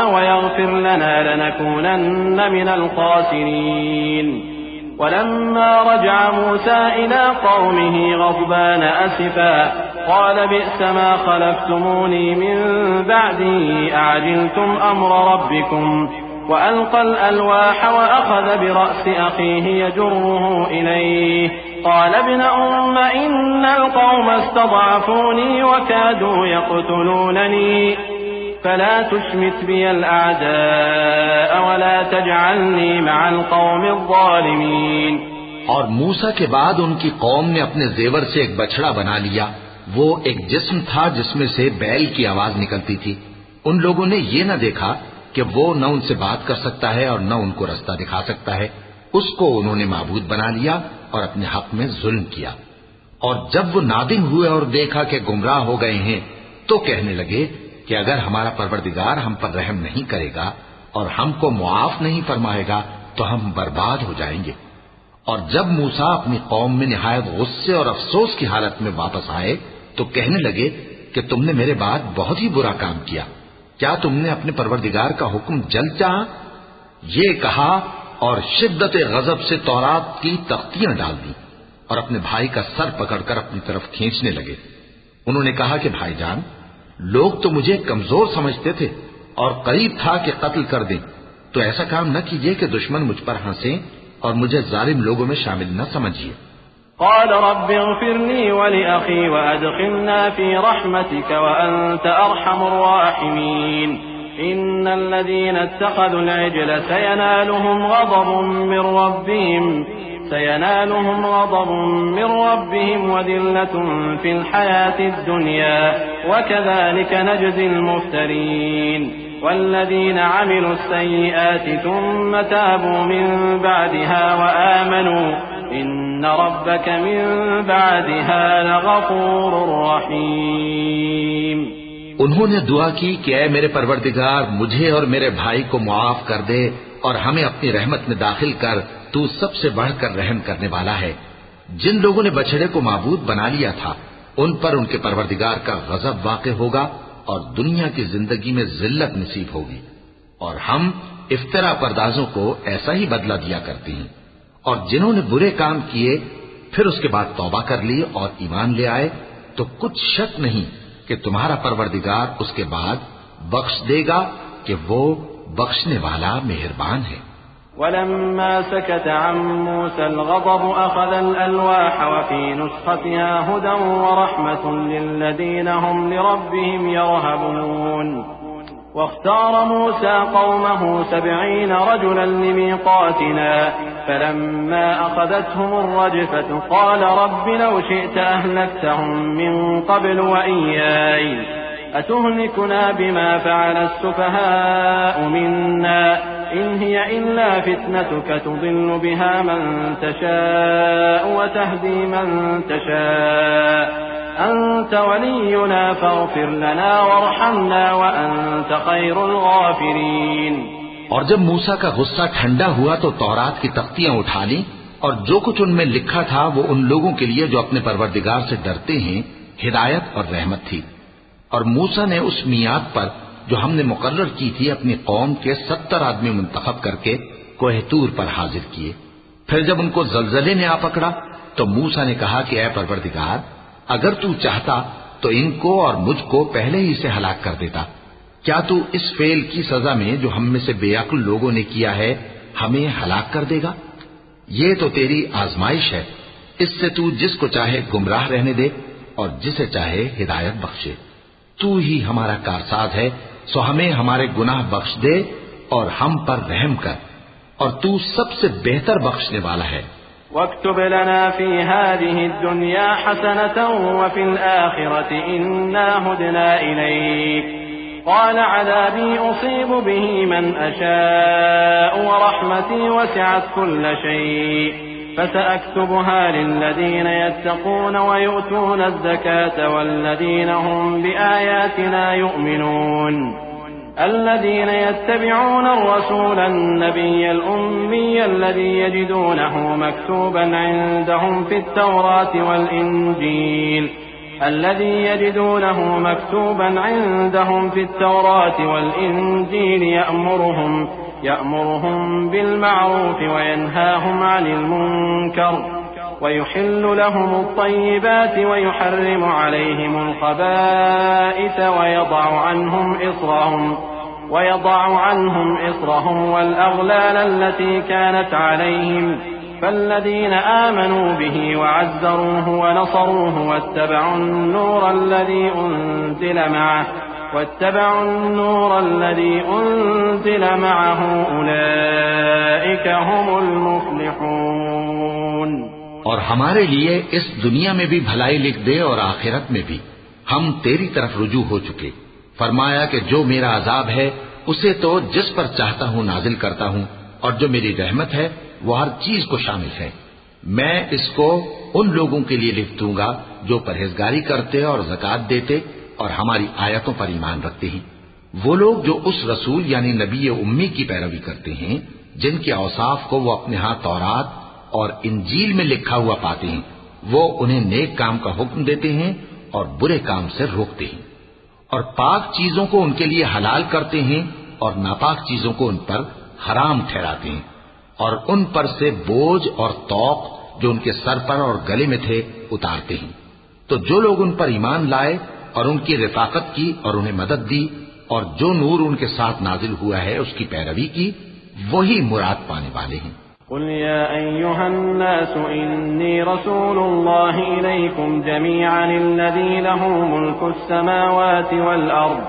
ويغفر لنا لنكونن من الخاسرين ولما رجع موسى إلى قومه غضبان أسفا قال بئس ما خلفتموني من بعدي أعجلتم أمر ربكم وألقى الألواح وأخذ برأس أخيه يجره إليه قال ابن أم إن القوم استضعفوني وكادوا يقتلونني فلا تشمت بي الأعداء ولا تجعلني مع القوم الظالمين. और मूसा के बाद उनकी कौम ने अपने जेवर से एक बछड़ा बना लिया। वो एक जिस्म था जिसमें से बैल की आवाज निकलती थी। उन लोगों ने ये न देखा कि वो न उनसे बात कर सकता है और न उनको रास्ता दिखा सकता है। उसको उन्होंने माबूद बना लिया और अपने हक में जुल्म किया। और जब वो नादिम हुए और देखा कि गुमराह हो गए हैं तो कहने लगे कि अगर हमारा परवरदिगार हम पर रहम नहीं करेगा और हमको मुआफ नहीं फरमाएगा तो हम बर्बाद हो जाएंगे। और जब मूसा अपनी कौम में निहायत गुस्से और अफसोस की हालत में वापस आए तो कहने लगे कि तुमने मेरे बाद बहुत ही बुरा काम किया। क्या तुमने अपने परवरदिगार का हुक्म जल्द चाहा? ये कहा और शिद्दत गजब से तौरात की तख्तियां डाल दी और अपने भाई का सर पकड़कर अपनी तरफ खींचने लगे। उन्होंने कहा कि भाईजान, लोग तो मुझे कमजोर समझते थे और करीब था कि कत्ल कर दें, तो ऐसा काम न कीजिए कि दुश्मन मुझ पर हंसे और मुझे जालिम लोगों में शामिल न समझिए। قال رب اغفر لي ولأخي وأدخلنا في رحمتك وأنت أرحم الراحمين إن الذين اتخذوا العجل سينالهم غضب من ربهم وذلة في الحياة الدنيا وكذلك نجزي المفترين والذين عملوا السيئات ثم تابوا من بعدها وآمنوا إن ربك من بعدها لغفور رحيम। उन्होंने दुआ की कि ऐ मेरे परवरदिगार, मुझे और मेरे भाई को मुआफ कर दे और हमें अपनी रहमत में दाखिल कर, तू सबसे बढ़कर रहम करने वाला है। जिन लोगों ने बछड़े को माबूद बना लिया था उन पर उनके परवरदिगार का गजब वाक़े होगा और दुनिया की जिंदगी में जिल्लत नसीब होगी। और हम इफ्तरा परदाजों को ऐसा ही बदला दिया करते हैं। और जिन्होंने बुरे काम किए फिर उसके बाद तौबा कर ली और ईमान ले आए तो कुछ शक नहीं कि तुम्हारा परवरदिगार उसके बाद बख्श देगा कि वो बख्शने वाला मेहरबान है। वलम्मा सकत अन मूसा अल-गज़ब अख़ज़ अल-अल्वाह वफ़ी नुस्ख़तिहा हुदन व रहमतुन लिल्लज़ीना हुम लिरब्बिहिम यरहबून واختار موسى قومه 70 رجلا لميقاتنا فلما أخذتهم الرجفة قال رب لو شئت أهلكتهم من قبل وإياي أتهلكنا بما فعل السفهاء منا إن هي إلا فتنتك تضل بها من تشاء وتهدي من تشاء أنت ولينا فاغفر لنا وارحمنا وأنت خير الغافرين। और जब मूसा का गुस्सा ठंडा हुआ तो तौरात की तख्तियां उठा ली और जो कुछ उनमें लिखा था वो उन लोगों के लिए जो अपने परवरदिगार से डरते हैं हिदायत और रहमत थी। और मूसा ने उस मियाद पर जो हमने मुकर्रर की थी अपनी कौम के 70 आदमी मुंतखब करके कोह तूर पर हाजिर किए। फिर जब उनको जलजले ने आ पकड़ा तो मूसा ने कहा कि ऐ परवरदिगार, अगर तू चाहता तो इनको और मुझको पहले ही से हलाक कर देता। क्या तू इस फेल की सजा में जो हम में से बेअक्ल लोगों ने किया है हमें हलाक कर देगा? ये तो तेरी आजमाइश है, इससे तू जिसको चाहे गुमराह रहने दे और जिसे चाहे हिदायत बख्शे। तू ही हमारा कारसाज है, सो हमें हमारे गुनाह बख्श दे और हम पर रहम कर, और तू सबसे बेहतर बख्शने वाला है। واكتب لنا في هذه الدنيا حسنة وفي الآخرة إنا هدنا إليك قال عذابي أصيب به من أشاء ورحمتي وسعت كل شيء فسأكتبها للذين يتقون ويؤتون الزكاة والذين هم بآياتنا يؤمنون الذين يتبعون الرسول النبي الأمي الذي يجدونه مكتوبا عندهم في التوراة والإنجيل يأمرهم بالمعروف وينهاهم عن المنكر ويحل لهم الطيبات ويحرم عليهم الخبائث ويضع عنهم إصرهم والأغلال التي كانت عليهم فالذين آمنوا به وعزروه ونصروه واتبعوا النور الذي أنزل معه أولئك هم المفلحون. और हमारे लिए इस दुनिया में भी भलाई लिख दे और आखिरत में भी। हम तेरी तरफ रुजू हो चुके। फरमाया कि जो मेरा अजाब है उसे तो जिस पर चाहता हूँ नाजिल करता हूँ, और जो मेरी रहमत है वो हर चीज को शामिल है। मैं इसको उन लोगों के लिए लिख दूंगा जो परहेजगारी करते और ज़कात देते और हमारी आयतों पर ईमान रखते हैं। वो लोग जो उस रसूल यानी नबी उम्मी की पैरवी करते हैं जिनके औसाफ को वो अपने हाथ तौरात और इंजील में लिखा हुआ पाते हैं, वो उन्हें नेक काम का हुक्म देते हैं और बुरे काम से रोकते हैं, और पाक चीजों को उनके लिए हलाल करते हैं और नापाक चीजों को उन पर हराम ठहराते हैं, और उन पर से बोझ और तौक जो उनके सर पर और गले में थे उतारते हैं। तो जो लोग उन पर ईमान लाए और उनकी रिफाकत की और उन्हें मदद दी और जो नूर उनके साथ नाजिल हुआ है उसकी पैरवी की, वही मुराद पाने वाले हैं। قل يا أيها الناس إني رسول الله إليكم جميعا الذي له ملك السماوات والأرض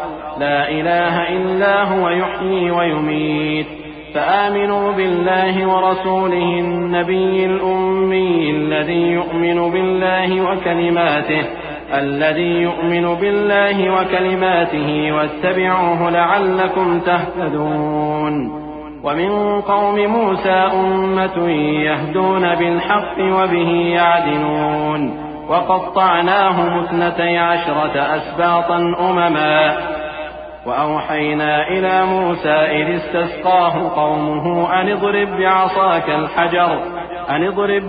لا إله إلا هو يحيي ويميت فآمنوا بالله ورسوله النبي الأمي الذي يؤمن بالله وكلماته واتبعوه لعلكم تهتدون. ومن قوم موسى أمة يهدون بالحق وبه يعدلون وقطعناهم 12 أسباطا أمما وأوحينا إلى موسى إذ استسقاه قومه أن اضرب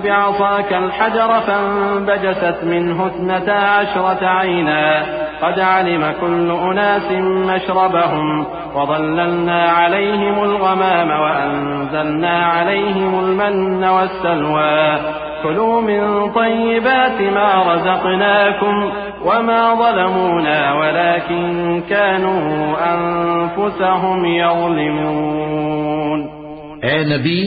بعصاك الحجر فانبجست منه 12 عينا قد علم كل أناس مشربهم وظللنا عليهم الغمام وأنزلنا عليهم المن والسلوى كلوا من طيبات ما رزقناكم وما ظلمونا ولكن كانوا أنفسهم يظلمون. ऐ नबी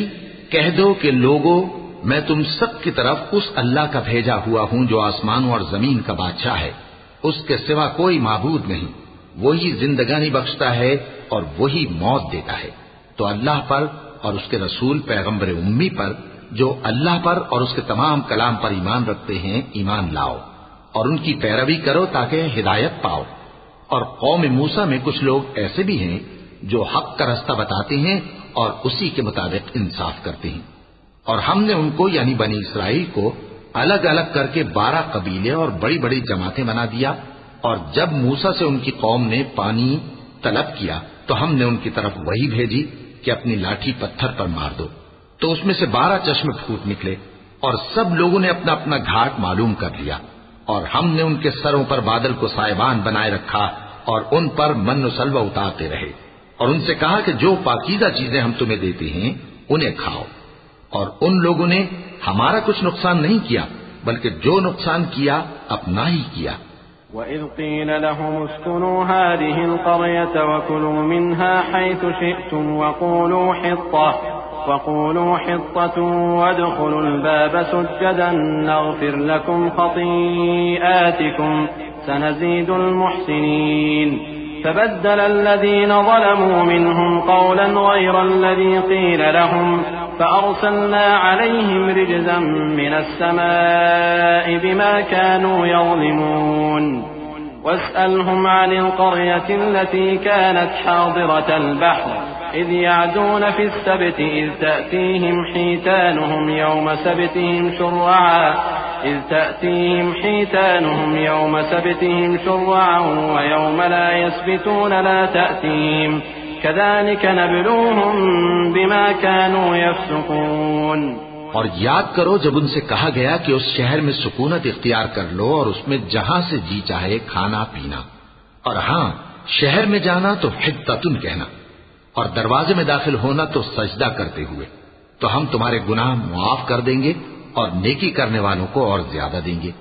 कह दो कि लोगों, मैं तुम सब की तरफ उस अल्लाह का भेजा हुआ हूँ जो आसमानों और जमीन का बादशाह है। उसके सिवा कोई माबूद नहीं। वही जिंदगानी बख्शता है और वही मौत देता है। तो अल्लाह पर और उसके रसूल पैगंबर उम्मी पर जो अल्लाह पर और उसके तमाम कलाम पर ईमान रखते हैं ईमान लाओ और उनकी पैरवी करो ताकि हिदायत पाओ। और कौम मूसा में कुछ लोग ऐसे भी हैं जो हक का रास्ता बताते हैं और उसी के मुताबिक इंसाफ करते हैं। और हमने उनको यानी बनी इसराइल को अलग अलग करके 12 कबीले और बड़ी बड़ी जमातें बना दिया। और जब मूसा से उनकी कौम ने पानी तलब किया तो हमने उनकी तरफ वही भेजी कि अपनी लाठी पत्थर पर मार दो, तो उसमें से 12 चश्मे फूट निकले और सब लोगों ने अपना अपना घाट मालूम कर लिया। और हमने उनके सरों पर बादल को साइबान बनाए रखा और उन पर मन सलवा उतारते रहे और उनसे कहा कि जो पाकीज़ा चीजें हम तुम्हें देते हैं उन्हें खाओ। और उन लोगों ने हमारा कुछ नुकसान नहीं किया बल्कि जो नुकसान किया अपना ही किया। وَإِذْ قِيلَ لَهُمُ اسْكُنُوا هَٰذِهِ الْقَرْيَةَ وَكُلُوا مِنْهَا حَيْثُ شِئْتُمْ وَقُولُوا حِطَّةٌ وَادْخُلُوا الْبَابَ سُجَّدًا نَّغْفِرْ لَكُمْ خَطِيئَاتِكُمْ سَنَزِيدُ الْمُحْسِنِينَ. فبدل الذين ظلموا منهم قولا غير الذي قيل لهم فأرسلنا عليهم رجزا من السماء بما كانوا يظلمون. واسألهم عن القرية التي كانت حاضرة البحر إذ يعدون في السبت إذ تأتيهم حيتانهم يوم سبتهم شرعا ويوم لا يسبتون لا تأتيهم كذلك نبلوهم بما كانوا يفسقون. और याद करो जब उनसे कहा गया कि उस शहर में सुकूनत इख्तियार कर लो और उसमें जहां से जी चाहे खाना पीना, और हां शहर में जाना तो हित्ततुन कहना और दरवाजे में दाखिल होना तो सजदा करते हुए, तो हम तुम्हारे गुनाह मुआफ कर देंगे और नेकी करने वालों को और ज्यादा देंगे।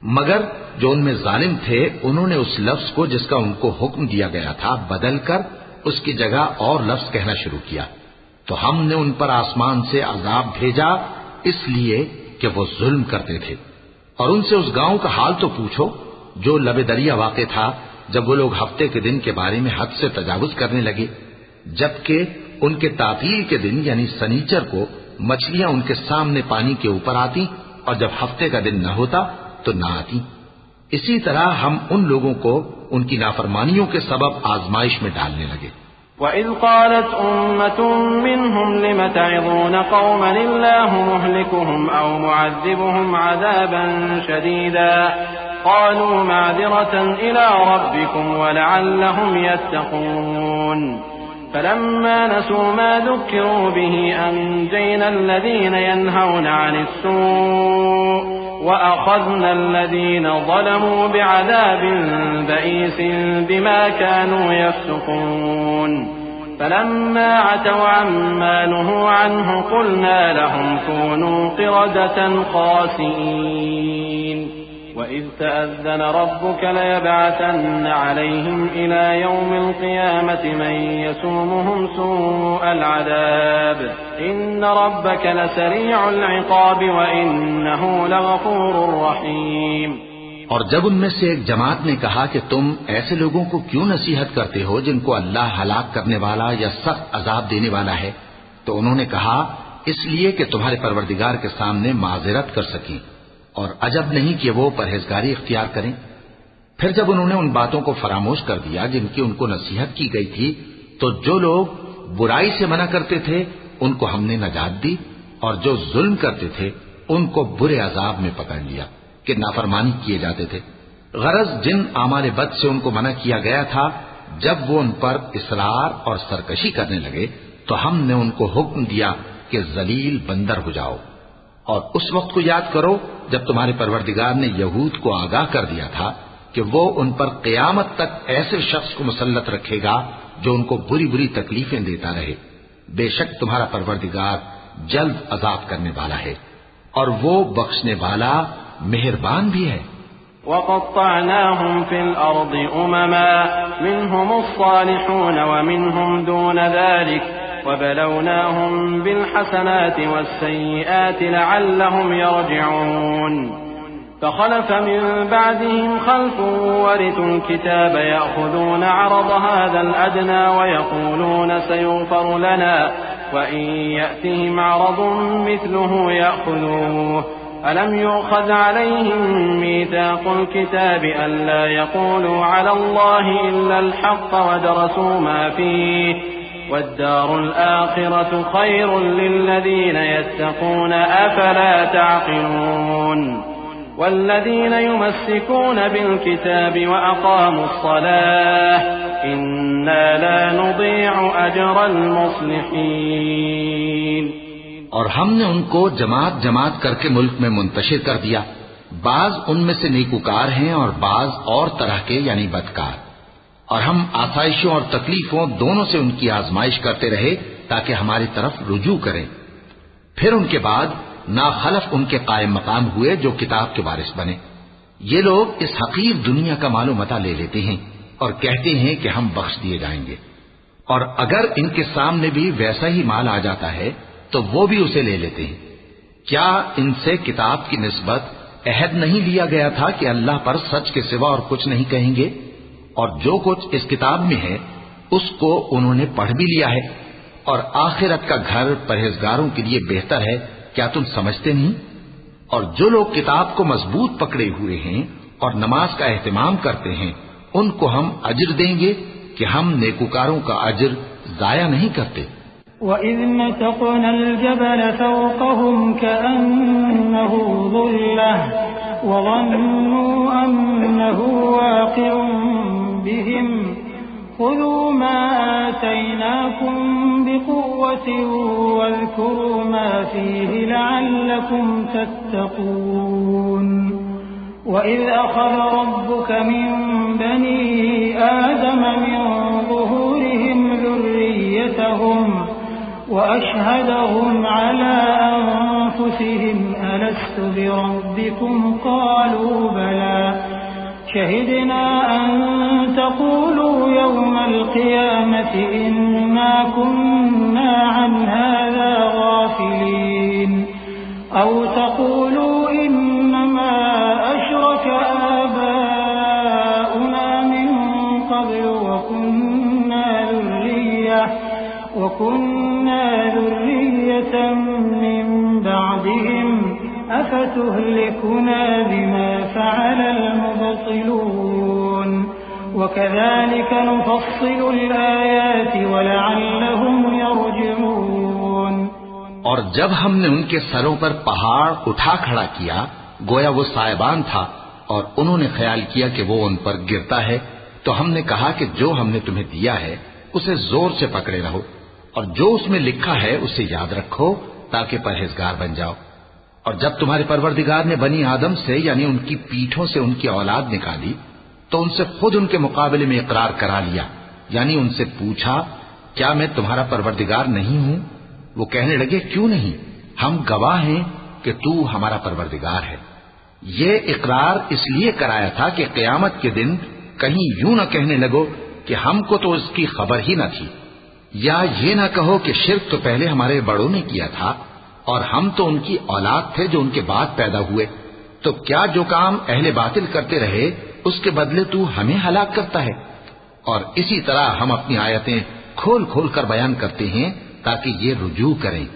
मगर जो उनमें जालिम थे उन्होंने उस लफ्ज को जिसका उनको हुक्म दिया गया था बदलकर उसकी जगह और लफ्ज कहना शुरू किया, तो हमने उन पर आसमान से अजाब भेजा इसलिए कि वो जुल्म करते थे। और उनसे उस गांव का हाल तो पूछो जो लबे दरिया वाक़े था, जब वो लोग हफ्ते के दिन के बारे में हद से तजावुज करने लगे, जबकि उनके तातील के दिन यानी सनीचर को मछलियां उनके सामने पानी के ऊपर आती और जब हफ्ते का दिन न होता तो न आती। इसी तरह हम उन लोगों को उनकी नाफरमानियों के सबब आजमाइश में डालने लगे। وَإِذْ قَالَتْ أُمَّةٌ مِّنْهُمْ لِمَ تَعِظُونَ قَوْمًا اللَّهُ مُهْلِكُهُمْ أَوْ مُعَذِّبُهُمْ عَذَابًا شَدِيدًا قَالُوا مَعْذِرَةً إِلَىٰ رَبِّكُمْ وَلَعَلَّهُمْ يَتَّقُونَ فَلَمَّا نَسُوا مَا ذُكِّرُوا بِهِ أَنجَيْنَا الَّذِينَ يَنْهَوْنَ عَنِ السُّوءِ وَأَخَذْنَا الَّذِينَ ظَلَمُوا بِعَذَابٍ بَئِيسٍ بِمَا كَانُوا يَفْسُقُونَ فَلَمَّا عَتَوْا عَمَّا نُهُوا عَنْهُ قُلْنَا لَهُمْ كُونُوا قِرَدَةً خَاسِئِينَ وَإِذْ تَأَذَّنَ رَبُّكَ لَيَبْعَثَنَّ عَلَيْهِمْ إِلَى يَوْمِ الْقِيَامَةِ مَن يَسُومُهُمْ سُوءَ الْعَذَابِ إِنَّ رَبَّكَ لَسَرِيعُ الْعِقَابِ وَإِنَّهُ لَغَفُورٌ رَّحِيمٌ। और जब उनमें से एक जमात ने कहा कि तुम ऐसे लोगों को क्यों नसीहत करते हो जिनको अल्लाह हलाक करने वाला या सख्त अजाब देने वाला है, तो उन्होंने कहा इसलिए कि तुम्हारे परवरदिगार के सामने माजिरत कर सकें और अजब नहीं कि वो परहेजगारी इख्तियार करें। फिर जब उन्होंने उन बातों को फरामोश कर दिया जिनकी उनको नसीहत की गई थी, तो जो लोग बुराई से मना करते थे उनको हमने नजात दी और जो जुल्म करते थे उनको बुरे अजाब में पकड़ लिया कि नाफरमानी किए जाते थे। गरज जिन आमाल बद से उनको मना किया गया था, जब वो उन पर इसरार और सरकशी करने लगे तो हमने उनको हुक्म दिया कि जलील बंदर हो जाओ। और उस वक्त को याद करो जब तुम्हारे परवरदिगार ने यहूद को आगाह कर दिया था कि वो उन पर क़यामत तक ऐसे शख्स को मुसल्लत रखेगा जो उनको बुरी बुरी तकलीफें देता रहे। बेशक तुम्हारा परवरदिगार जल्द अजाब करने वाला है और वो बख्शने वाला मेहरबान भी है। وَقَطَّعْنَاهُمْ فِي الْأَرْضِ أُمَمًا مِّنْهُمُ الصَّالِحُونَ وَمِنْهُمْ دُونَ ذَلِكَ وَبَلَوْنَاهُمْ بِالْحَسَنَاتِ وَالسَّيِّئَاتِ لَعَلَّهُمْ يَرْجِعُونَ فَخَلَفَ مِن بَعْدِهِمْ خَلْفٌ وَرِثُوا الْكِتَابَ يَأْخُذُونَ عَرَضَ هَٰذَا الْأَدْنَىٰ وَيَقُولُونَ سَيُغْفَرُ لَنَا وَإِن يَأْتِهِمْ عَرَضٌ مِّثْلُهُ يَأْخُذُوهُ أَلَمْ يُؤْخَذْ عَلَيْهِم مِّيثَاقُ الْكِتَابِ أَلَّا يَقُولُوا عَلَى اللَّهِ إِلَّا الْحَقَّ وَدَرَسُوا مَا فِيهِ وَالدَّارُ الْآخِرَةُ خَيْرٌ لِّلَّذِينَ يَتَّقُونَ أَفَلَا تَعْقِلُونَ وَالَّذِينَ يُمَسِّكُونَ بِالْكِتَابِ وَأَقَامُوا الصَّلَاةَ إِنَّا لَا نُضِيعُ أَجْرَ الْمُصْلِحِينَ। और हमने उनको जमात जमात करके मुल्क में मुंतशिर कर दिया। बाज उनमें से नेकूकार हैं और बाज और तरह के यानी बदकार। और हम आसाइशों और तकलीफों दोनों से उनकी आजमाइश करते रहे ताकि हमारी तरफ रुजू करें। फिर उनके बाद नाखलफ उनके कायम मकाम हुए जो किताब के वारिस बने। ये लोग इस हकीर दुनिया का मालो मता ले लेते हैं और कहते हैं कि हम बख्श दिए जाएंगे, और अगर इनके सामने भी वैसा ही माल आ जाता है तो वो भी उसे ले लेते हैं। क्या इनसे किताब की निस्बत अहद नहीं लिया गया था कि अल्लाह पर सच के सिवा और कुछ नहीं कहेंगे? और जो कुछ इस किताब में है उसको उन्होंने पढ़ भी लिया है, और आखिरत का घर परहेजगारों के लिए बेहतर है। क्या तुम समझते नहीं? और जो लोग किताब को मजबूत पकड़े हुए हैं और नमाज का एहतमाम करते हैं उनको हम अजर देंगे कि हम नेकूकारों का अजर जाया नहीं करते। وَإِذْ نَتَقْنَا الْجَبَلَ فَوْقَهُمْ كَأَنَّهُ ظُلَّةٌ وَظَنُّوا أَنَّهُ واقع بِهِمْ خُذُوا مَا آتَيْنَاكُمْ بِقُوَّةٍ وَاذْكُرُوا مَا فِيهِ لَعَلَّكُمْ تَتَّقُونَ وَإِذْ أَخَذَ رَبُّكَ مِن بَنِي آدَمَ مِن ظُهُورِهِمْ ذُرِّيَّتَهُمْ وَأَشْهَدَهُمْ عَلَىٰ أَنفُسِهِمْ أَلَسْتُ अलस्तु बिरब्बिकुम क़ालू बला शहिदना अन तक़ूलू यौमल क़ियामति इन्ना कुन्ना अन हाज़ा गाफ़िलीन औ तक़ूलू इन्नमा अशरक आबाउना मिन क़ब्ल वकुन्ना ज़ुर्रिय्यतम मिन बअदिहिम अफतुहलिकुना बिमा फ़अलल मुबतिलून वकज़ालिक नुफ़स्सिलुल आयाति वलअल्लहुम यरजिऊन। और जब हमने उनके सरों पर पहाड़ उठा खड़ा किया, गोया वो सायबान था, और उन्होंने ख्याल किया कि वो उन पर गिरता है, तो हमने कहा कि जो हमने तुम्हें दिया है उसे जोर से पकड़े रहो, और जो उसमें लिखा है उसे याद रखो ताकि परहेजगार बन जाओ। और जब तुम्हारे परवरदिगार ने बनी आदम से यानी उनकी पीठों से उनकी औलाद निकाली, तो उनसे खुद उनके मुकाबले में इकरार करा लिया, यानी उनसे पूछा, क्या मैं तुम्हारा परवरदिगार नहीं हूं? वो कहने लगे, क्यों नहीं, हम गवाह हैं कि तू हमारा परवरदिगार है। ये इकरार इसलिए कराया था कि क़यामत के दिन कहीं यूं न कहने लगो कि हमको तो इसकी खबर ही न थी, या ये न कहो कि शिर्क तो पहले हमारे बड़ों ने किया था और हम तो उनकी औलाद थे जो उनके बाद पैदा हुए। तो क्या जो काम अहले बातिल करते रहे उसके बदले तू हमें हलाक करता है? और इसी तरह हम अपनी आयतें खोल खोल कर बयान करते हैं ताकि ये रुजू करें।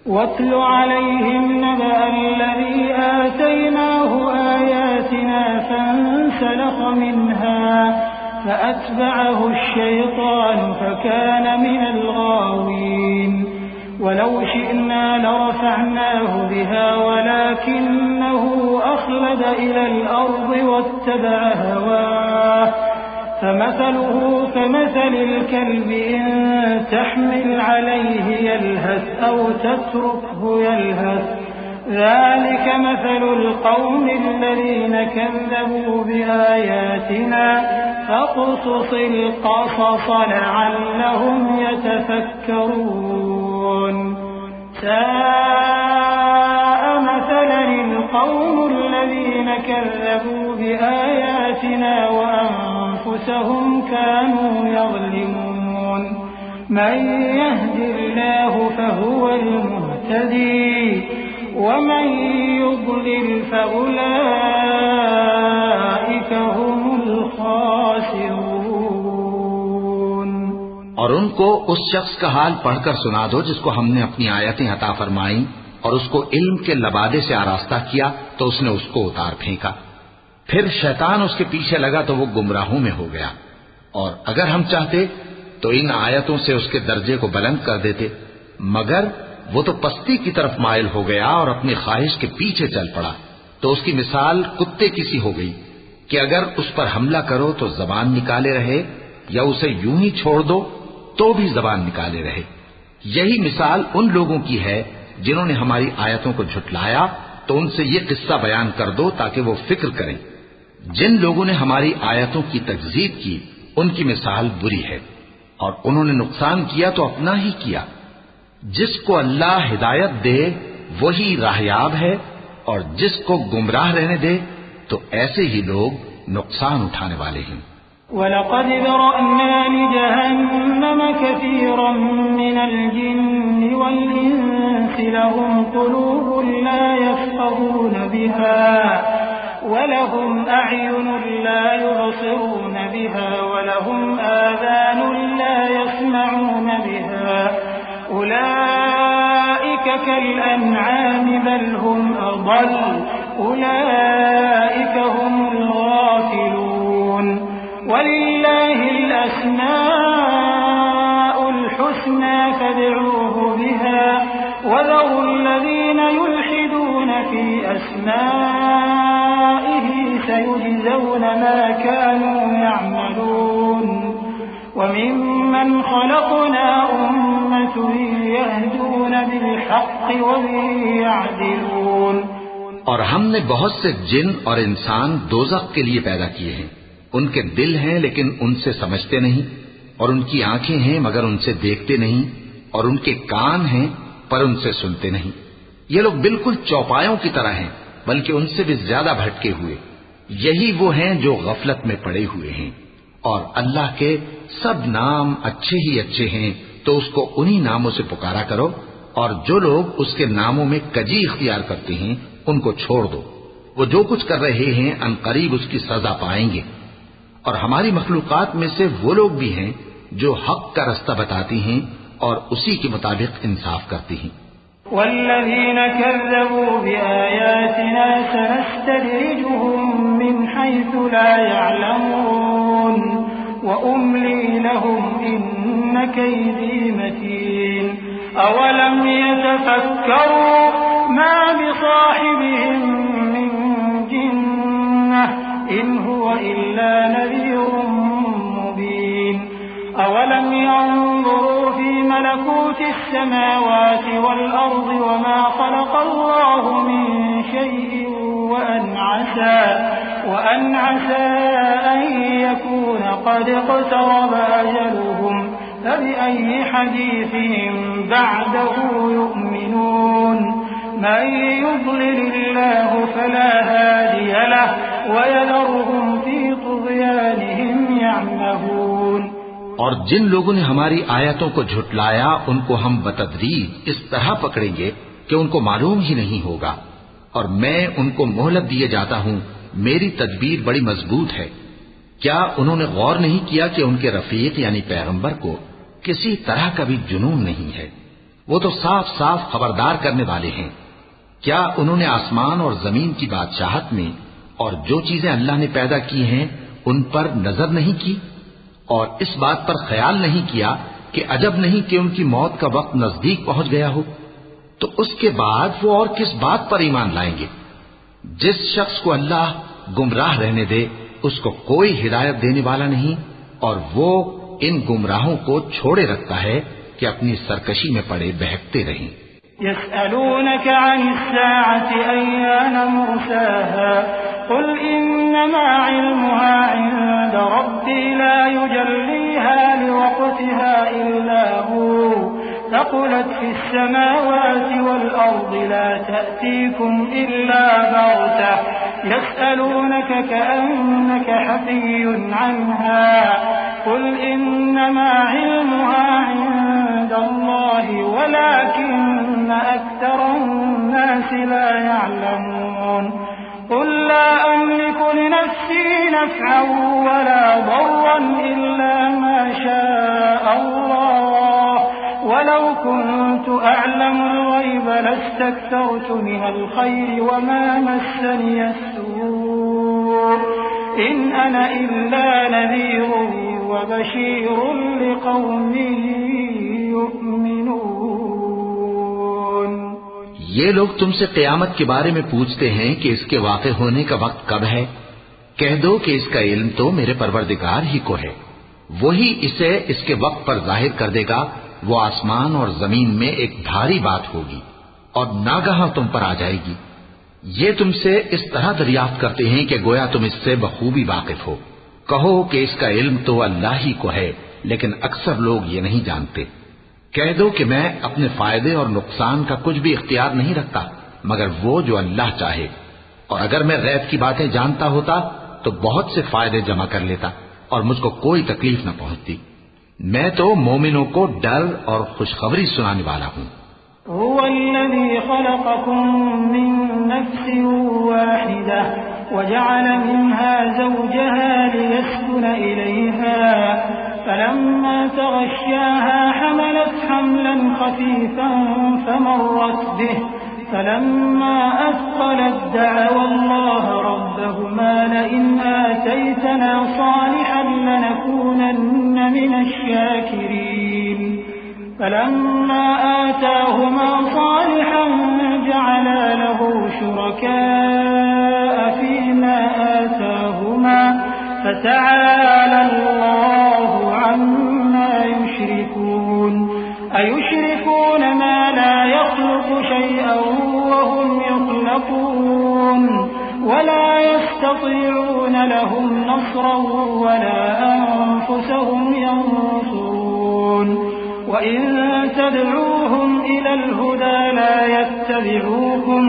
वत्लु अलैहिम नबअल्लज़ी आतैनाहु आयातिना फंसलख़ मिन्हा फ़अत्बअहु अश्शैतानु फ़कान मिनल गावीन वलौ शिअना लरफ़अनाहु बिहा वलाकिन्नहु अख़लद इलल अर्ज़ि वत्तबअ हवाह فمثله كمثل الكلب إن تحمل عليه يلهث أو تتركه يلهث ذلك مثل القوم الذين كذبوا بآياتنا فاقصص القصص لعلهم يتفكرون ساء مثلا القوم الذين كذبوا بآياتنا وأنفسهم كانوا يظلمون من يهد الله فهو المهتدي ومن يضلل فأولئك هم الخاسرون। और उनको उस शख्स का हाल पढ़कर सुना दो जिसको हमने अपनी आयतें अता फरमाई और उसको इल्म के लबादे से आरास्ता किया तो उसने उसको उतार फेंका। फिर शैतान उसके पीछे लगा तो वो गुमराहों में हो गया। और अगर हम चाहते तो इन आयतों से उसके दर्जे को बुलंद कर देते, मगर वो तो पस्ती की तरफ माइल हो गया और अपनी ख्वाहिश के पीछे चल पड़ा। तो उसकी मिसाल कुत्ते की सी हो गई कि अगर उस पर हमला करो तो जबान निकाले रहे, या उसे यूं ही छोड़ दो तो भी जबान निकाले रहे। यही मिसाल उन लोगों की है जिन्होंने हमारी आयतों को झुटलाया, तो उनसे ये किस्सा बयान कर दो ताकि वो फिक्र करें। जिन लोगों ने हमारी आयतों की तकजीब की उनकी मिसाल बुरी है, और उन्होंने नुकसान किया तो अपना ही किया। जिसको अल्लाह हिदायत दे वही राहयाब है, और जिसको गुमराह रहने दे तो ऐसे ही लोग नुकसान उठाने वाले हैं। वलक़द ज़रअना लिजहन्नम कसीरन मिनल जिन्नि वल इंसि लहुम क़ुलूबुन ला यफ़क़हून बिहा वलहुम अअयुनुन ला युबसिरून बिहा वलहुम आज़ानुन ला यस्मऊन बिहा उलाइक कल्अनआम बल हुम अضल उलाइक हुमुल गाफ़िलून वलिल्लाहिल अस्माउल हुस्ना फदऊहु बिहा वज़रुल्लज़ीना युल्हिदून फी अस्माइहि सयुजज़ौन मा कानू यअमलून वमिम्मन खलक़ना उम्मतुन यहदून बिलहक़्क़ि वबिहि यअदिलून। और हमने बहुत से जिन और इंसान दोज़ख के लिए पैदा किए हैं। उनके दिल हैं लेकिन उनसे समझते नहीं, और उनकी आंखें हैं मगर उनसे देखते नहीं, और उनके कान हैं पर उनसे सुनते नहीं। ये लोग बिल्कुल चौपायों की तरह हैं, बल्कि उनसे भी ज्यादा भटके हुए। यही वो हैं जो गफलत में पड़े हुए हैं। और अल्लाह के सब नाम अच्छे ही अच्छे हैं, तो उसको उन्हीं नामों से पुकारा करो। और जो लोग उसके नामों में कजी इख्तियार करते हैं, उनको छोड़ दो। वो जो कुछ कर रहे हैं अनकरीब उसकी सजा पाएंगे। और हमारी मखलूकात में से वो लोग भी हैं जो हक का रास्ता बताती हैं और उसी के मुताबिक इंसाफ करती हैं। वल्लज़ीना कज़्ज़बू बिआयातिना सनस्तदरिजुहुम मिन हैसु ला यअलमून व उम्ली लहुम इन्न कैदी मतीन अवलम यतफक्करू मा बिसाहिबिहिम मिन जिन्नह इन हुवा इल्ला नज़ीरुम मुबीन अवलम यंज़ुरू फी मलकूति अस्समावाति वल अर्ज़ि वमा ख़लक़ल्लाहु मिन शैइन वअन असा अन यकून क़द इक़्तरब अजलुहुम फबिअय्यि हदीसिन बअदहु यु'मिनून मन युضلिल्लाहु फला हादिय लहु वयदरुहुम फी तुग़यानिहिम यअमहून। और जिन लोगों ने हमारी आयतों को झुटलाया उनको हम बतदरीज इस तरह पकड़ेंगे कि उनको मालूम ही नहीं होगा। और मैं उनको मोहलत दिए जाता हूं, मेरी तदबीर बड़ी मजबूत है। क्या उन्होंने गौर नहीं किया कि उनके रफीक यानी पैगंबर को किसी तरह का भी जुनून नहीं है? वो तो साफ साफ खबरदार करने वाले हैं। क्या उन्होंने आसमान और जमीन की बादशाहत में और जो चीजें अल्लाह ने पैदा की हैं उन पर नजर नहीं की और इस बात पर ख्याल नहीं किया कि अजब नहीं कि उनकी मौत का वक्त नजदीक पहुंच गया हो? तो उसके बाद वो और किस बात पर ईमान लाएंगे? जिस शख्स को अल्लाह गुमराह रहने दे उसको कोई हिदायत देने वाला नहीं, और वो इन गुमराहों को छोड़े रखता है कि अपनी सरकशी में पड़े बहकते रहें। यसअलूनक अनिस्साअति अय्यान मुरसाहा कुल इन्नमा इल्मुहा इंद रब्बी ला युजल्लीहा लिवक़्तिहा इल्ला हू ثقلت في السماوات والأرض لا تأتيكم إلا بغتة يسألونك كأنك حفي عنها قل إنما علمها عند الله ولكن أكثر الناس لا يعلمون قل لا أملك لنفسي نفعا ولا ضرا إلا ما شاء الله ولو كنت أعلم الغيب لاستكثرت من الخير وما مسني السوء إن أنا إلا نذير وبشير لقوم يؤمنون। ये लोग तुमसे क़यामत के बारे में पूछते हैं कि इसके वाक़े होने का वक्त कब है। कह दो कि इसका इल्म तो मेरे परवरदिगार ही को है, वही इसे इसके वक्त पर जाहिर कर देगा। वो आसमान और जमीन में एक भारी बात होगी और नागहा तुम पर आ जाएगी। ये तुमसे इस तरह दरियाफ्त करते हैं कि गोया तुम इससे बखूबी वाकिफ हो। कहो कि इसका इल्म तो अल्लाह ही को है, लेकिन अक्सर लोग ये नहीं जानते। कह दो कि मैं अपने फायदे और नुकसान का कुछ भी इख्तियार नहीं रखता मगर वो जो अल्लाह चाहे, और अगर मैं गैब की बातें जानता होता तो बहुत से फायदे जमा कर लेता और मुझको कोई तकलीफ न पहुंचती। मैं तो मोमिनों को डर और खुशखबरी सुनाने वाला हूँ। हुवल्लज़ी ख़लक़कुम मिन नफ़्सिन वाहिदह वजअल मिन्हा ज़ौजहा लियस्कुन इलैहा फलम्मा तग़श्शाहा हमलत हम्लन ख़फ़ीफ़न फमर्रत बिही फलम्मा अثقلت दअवा अल्लाह रब्बहुमा लइन आतैतना सालिहन लनकूनन्न मिनश शाकिरीन फलम्मा आताहुमा सालिहन जअला लहू शुरकाअ फीमा आताहुमा फ़तआला अल्लाहु अम्मा युश्रिकून अयुश्रिकून मा ला यख़्लुक़ु शैअन वहुम यख़्लक़ून वला यस्ततिऊन लहुम नस्रन वला अनफुसहुम यंसुरून वइन तदऊहुम इलल हुदा ला यत्तबिऊकुम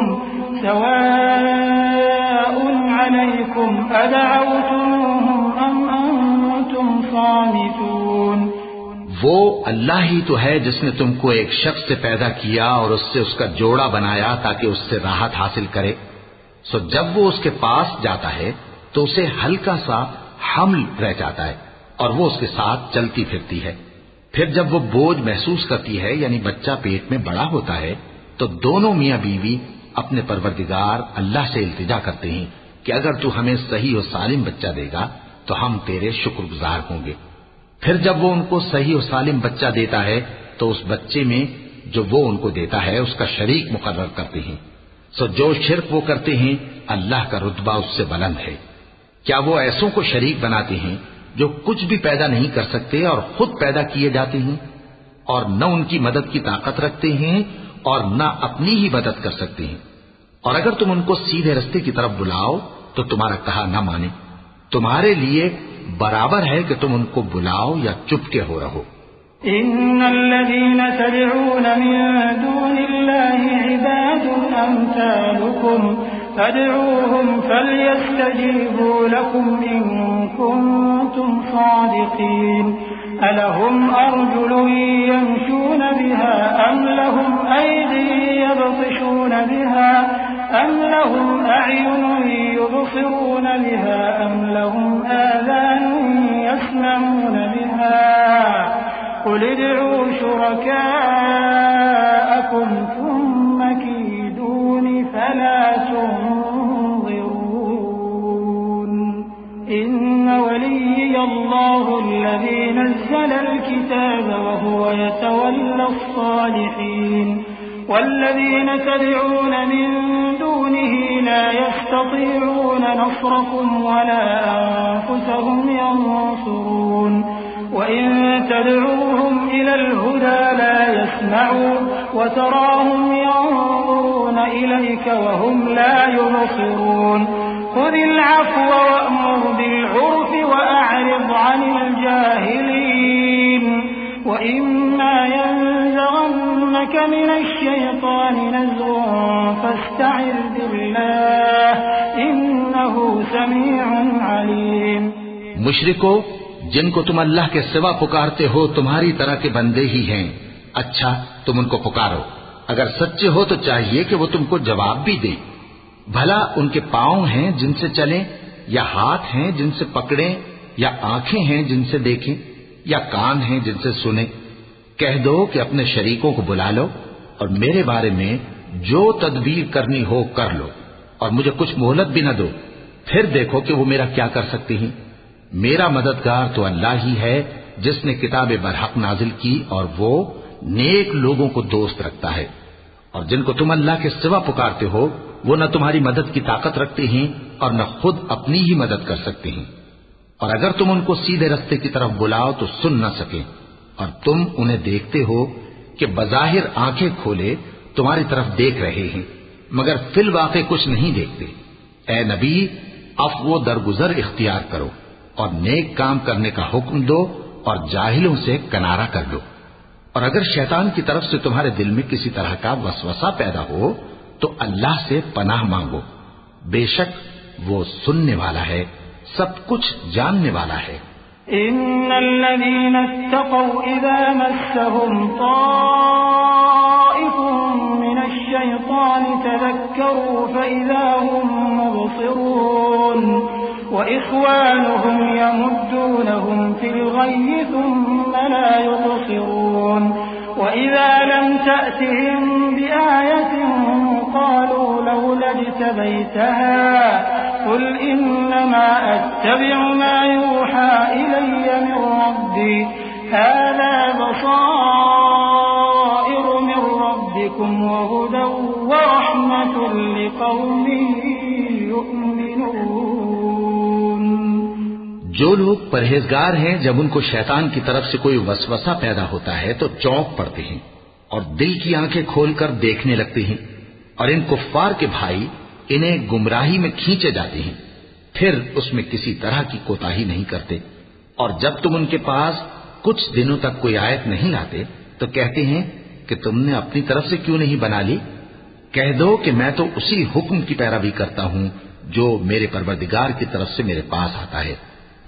सवाउन अलैकुम अदअवतुमूहुम अम अंतुम सामितून। वो अल्लाह ही तो है जिसने तुमको एक शख्स से पैदा किया और उससे उसका जोड़ा बनाया ताकि उससे राहत हासिल करे। सो जब वो उसके पास जाता है तो उसे हल्का सा हमल रह जाता है और वो उसके साथ चलती फिरती है। फिर जब वो बोझ महसूस करती है यानी बच्चा पेट में बड़ा होता है तो दोनों मियां बीवी अपने परवरदिगार अल्लाह से इल्तिजा करते हैं कि अगर तू हमें सही और सालिम बच्चा देगा तो हम तेरे शुक्रगुजार होंगे। फिर जब वो उनको सही और सालिम बच्चा देता है तो उस बच्चे में जो वो उनको देता है उसका शरीक मुकर्रर करते हैं। सो जो शिर्क वो करते हैं अल्लाह का रुतबा उससे बुलंद है। क्या वो ऐसों को शरीक बनाते हैं जो कुछ भी पैदा नहीं कर सकते और खुद पैदा किए जाते हैं और न उनकी मदद की ताकत रखते हैं और न अपनी ही मदद कर सकते हैं। और अगर तुम उनको सीधे रास्ते की तरफ बुलाओ तो तुम्हारा कहा न माने। तुम्हारे लिए बराबर है कि तुम उनको बुलाओ या चुपके हो रहो। इन्नल्लज़ीन तदऊन मिन दूनिल्लाहि इबादुन अम्सालुकुम फदऊहुम फल्यस्तजीबू लकुम इन कुंतुम सादिकीन। अलहुम अर्जुलुन यमशून बिहा अम लहुम अयदी यबतिशून बिहा अम लहुम अ'युनुन युबसिरून बिहा अम लहुम आज़ानुन यस्मऊन बिहा क़ुल उद'ू शुरकाअकुम थुम्म कीदूनि फला तुनज़िरून। इन्न वलिय्यल्लाहु अल्लज़ी नज़्ज़लल किताब वहुव यतवल्लस-सालिहीन वल्लज़ीन तदऊन मिन दूनिही ला यस्ततीऊन नस्रकुम वला अनफुसहुम यंसुरून। वइन तदऊहुम इलल हुदा ला यस्मऊन वतराहुम यंظुरून इलैक वहुम ला युबसिरून। खुदिल अफ़्व वअमुर बिलउर्फ़ वअअरिज़ अनिल जाहिलीन। वइम्मा यंज़ग़न्नक मिनश्शैतानि नज़ग़ुन फ़ास्तዒज़ बिल्लाह इन्नहु समीउन अलीम। मुशरिको, जिनको तुम अल्लाह के सिवा पुकारते हो तुम्हारी तरह के बंदे ही हैं। अच्छा, तुम उनको पुकारो। अगर सच्चे हो तो चाहिए कि वो तुमको जवाब भी दे। भला उनके पांव हैं जिनसे चलें, या हाथ हैं जिनसे पकड़ें, या आंखें हैं जिनसे देखें, या कान हैं जिनसे सुने। कह दो कि अपने शरीकों को बुला लो और मेरे बारे में जो तदबीर करनी हो कर लो और मुझे कुछ मोहलत भी न दो। फिर देखो कि वो मेरा क्या कर सकते हैं। मेरा मददगार तो अल्लाह ही है जिसने किताब बरहक नाजिल की और वो नेक लोगों को दोस्त रखता है। और जिनको तुम अल्लाह के सिवा पुकारते हो वो न तुम्हारी मदद की ताकत रखते हैं और न खुद अपनी ही मदद कर सकते हैं। और अगर तुम उनको सीधे रास्ते की तरफ बुलाओ तो सुन न सके और तुम उन्हें देखते हो कि बज़ाहिर आंखें खोले तुम्हारी तरफ देख रहे हैं मगर फिल वाक़े कुछ नहीं देखते। ए नबी, अफ़्व दरगुजर इख्तियार करो और नेक काम करने का हुक्म दो और जाहिलों से किनारा कर लो। और अगर शैतान की तरफ से तुम्हारे दिल में किसी तरह का वसवसा पैदा हो तो अल्लाह से पनाह मांगो। बेशक वो सुनने वाला है, सब कुछ जानने वाला है। इन्नल्लज़ीना इत्तक़ौ इज़ा मस्सहुम ताइफ़ुम मिनश्शैतानि तज़क्करू फ़इज़ा हुम मुबसिरून वइख़वानुहुम यमुद्दूनहुम फ़िल ग़य्यि थुम्म ला युबसिरून वइज़ा लम तअतिहिम बिआयतिन क़ालू लौला इज्तबैतहा क़ुल इन्नमा अत्तबिअु मा यूहा इलय्य मिन रब्बी हाज़ा बसाइरु मिन रब्बिकुम वहुदन वरहमतुन लिक़ौमिन युमिनून। जो लोग परहेजगार हैं जब उनको शैतान की तरफ से कोई वसवसा पैदा होता है तो चौंक पड़ते हैं और दिल की आंखें खोलकर देखने लगते हैं और इन कुफ्फार के भाई इन्हें गुमराही में खींचे जाते हैं, फिर उसमें किसी तरह की कोताही नहीं करते। और जब तुम उनके पास कुछ दिनों तक कोई आयत नहीं लाते तो कहते हैं कि तुमने अपनी तरफ से क्यों नहीं बना ली। कह दो कि मैं तो उसी हुक्म की पैरवी करता हूं जो मेरे परवरदिगार की तरफ से मेरे पास आता है।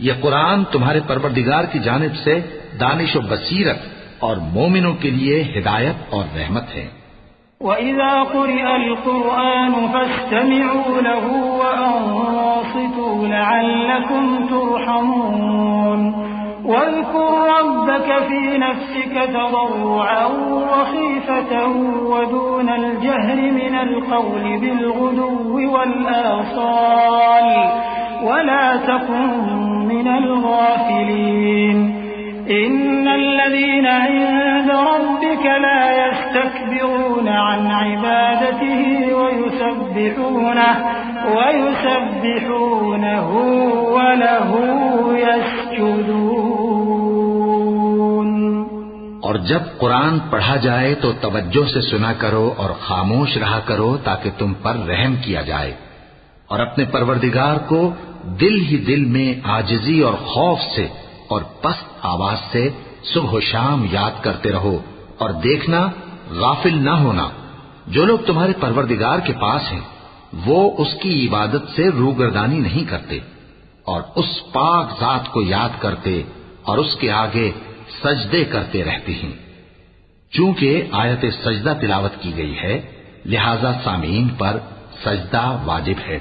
यह कुरान तुम्हारे परवरदिगार की जानिब से दानिश और बसीरत और मोमिनों के लिए हिदायत और रहमत है। वइज़ा क़ुरिअल क़ुरआन फ़स्तमिऊ लहू वअन्सितू लअल्लकुम तुरहमून वज़्कुर रब्बक फ़ी नफ़्सिक तज़र्रुअन वख़ीफ़तन वदूनल जहरि मिनल क़ौलि बिलग़ुदुव्वि वल आसाल वला तकुन मिनल गाफ़िलीन। इन्नल्लज़ीना इन्द रब्बिक ला यस्तकबिरून अन इबादतिही वयुसब्बिहूनहु वलहु यस्जुदून। और जब कुरान पढ़ा जाए तो तवज्जो से सुना करो और खामोश रहा करो ताकि तुम पर रहम किया जाए, और अपने परवरदिगार को दिल ही दिल में आजिजी और खौफ से और पस्त आवाज से सुबह शाम याद करते रहो। और देखना, गाफिल न होना, जो लोग तुम्हारे परवरदिगार के पास हैं वो उसकी इबादत से रूगर्दानी नहीं करते और उस पाक जात को याद करते और उसके आगे सजदे करते रहते हैं। चूंकि आयत सजदा तिलावत की गई है, लिहाजा सामीन पर सजदा वाजिब है।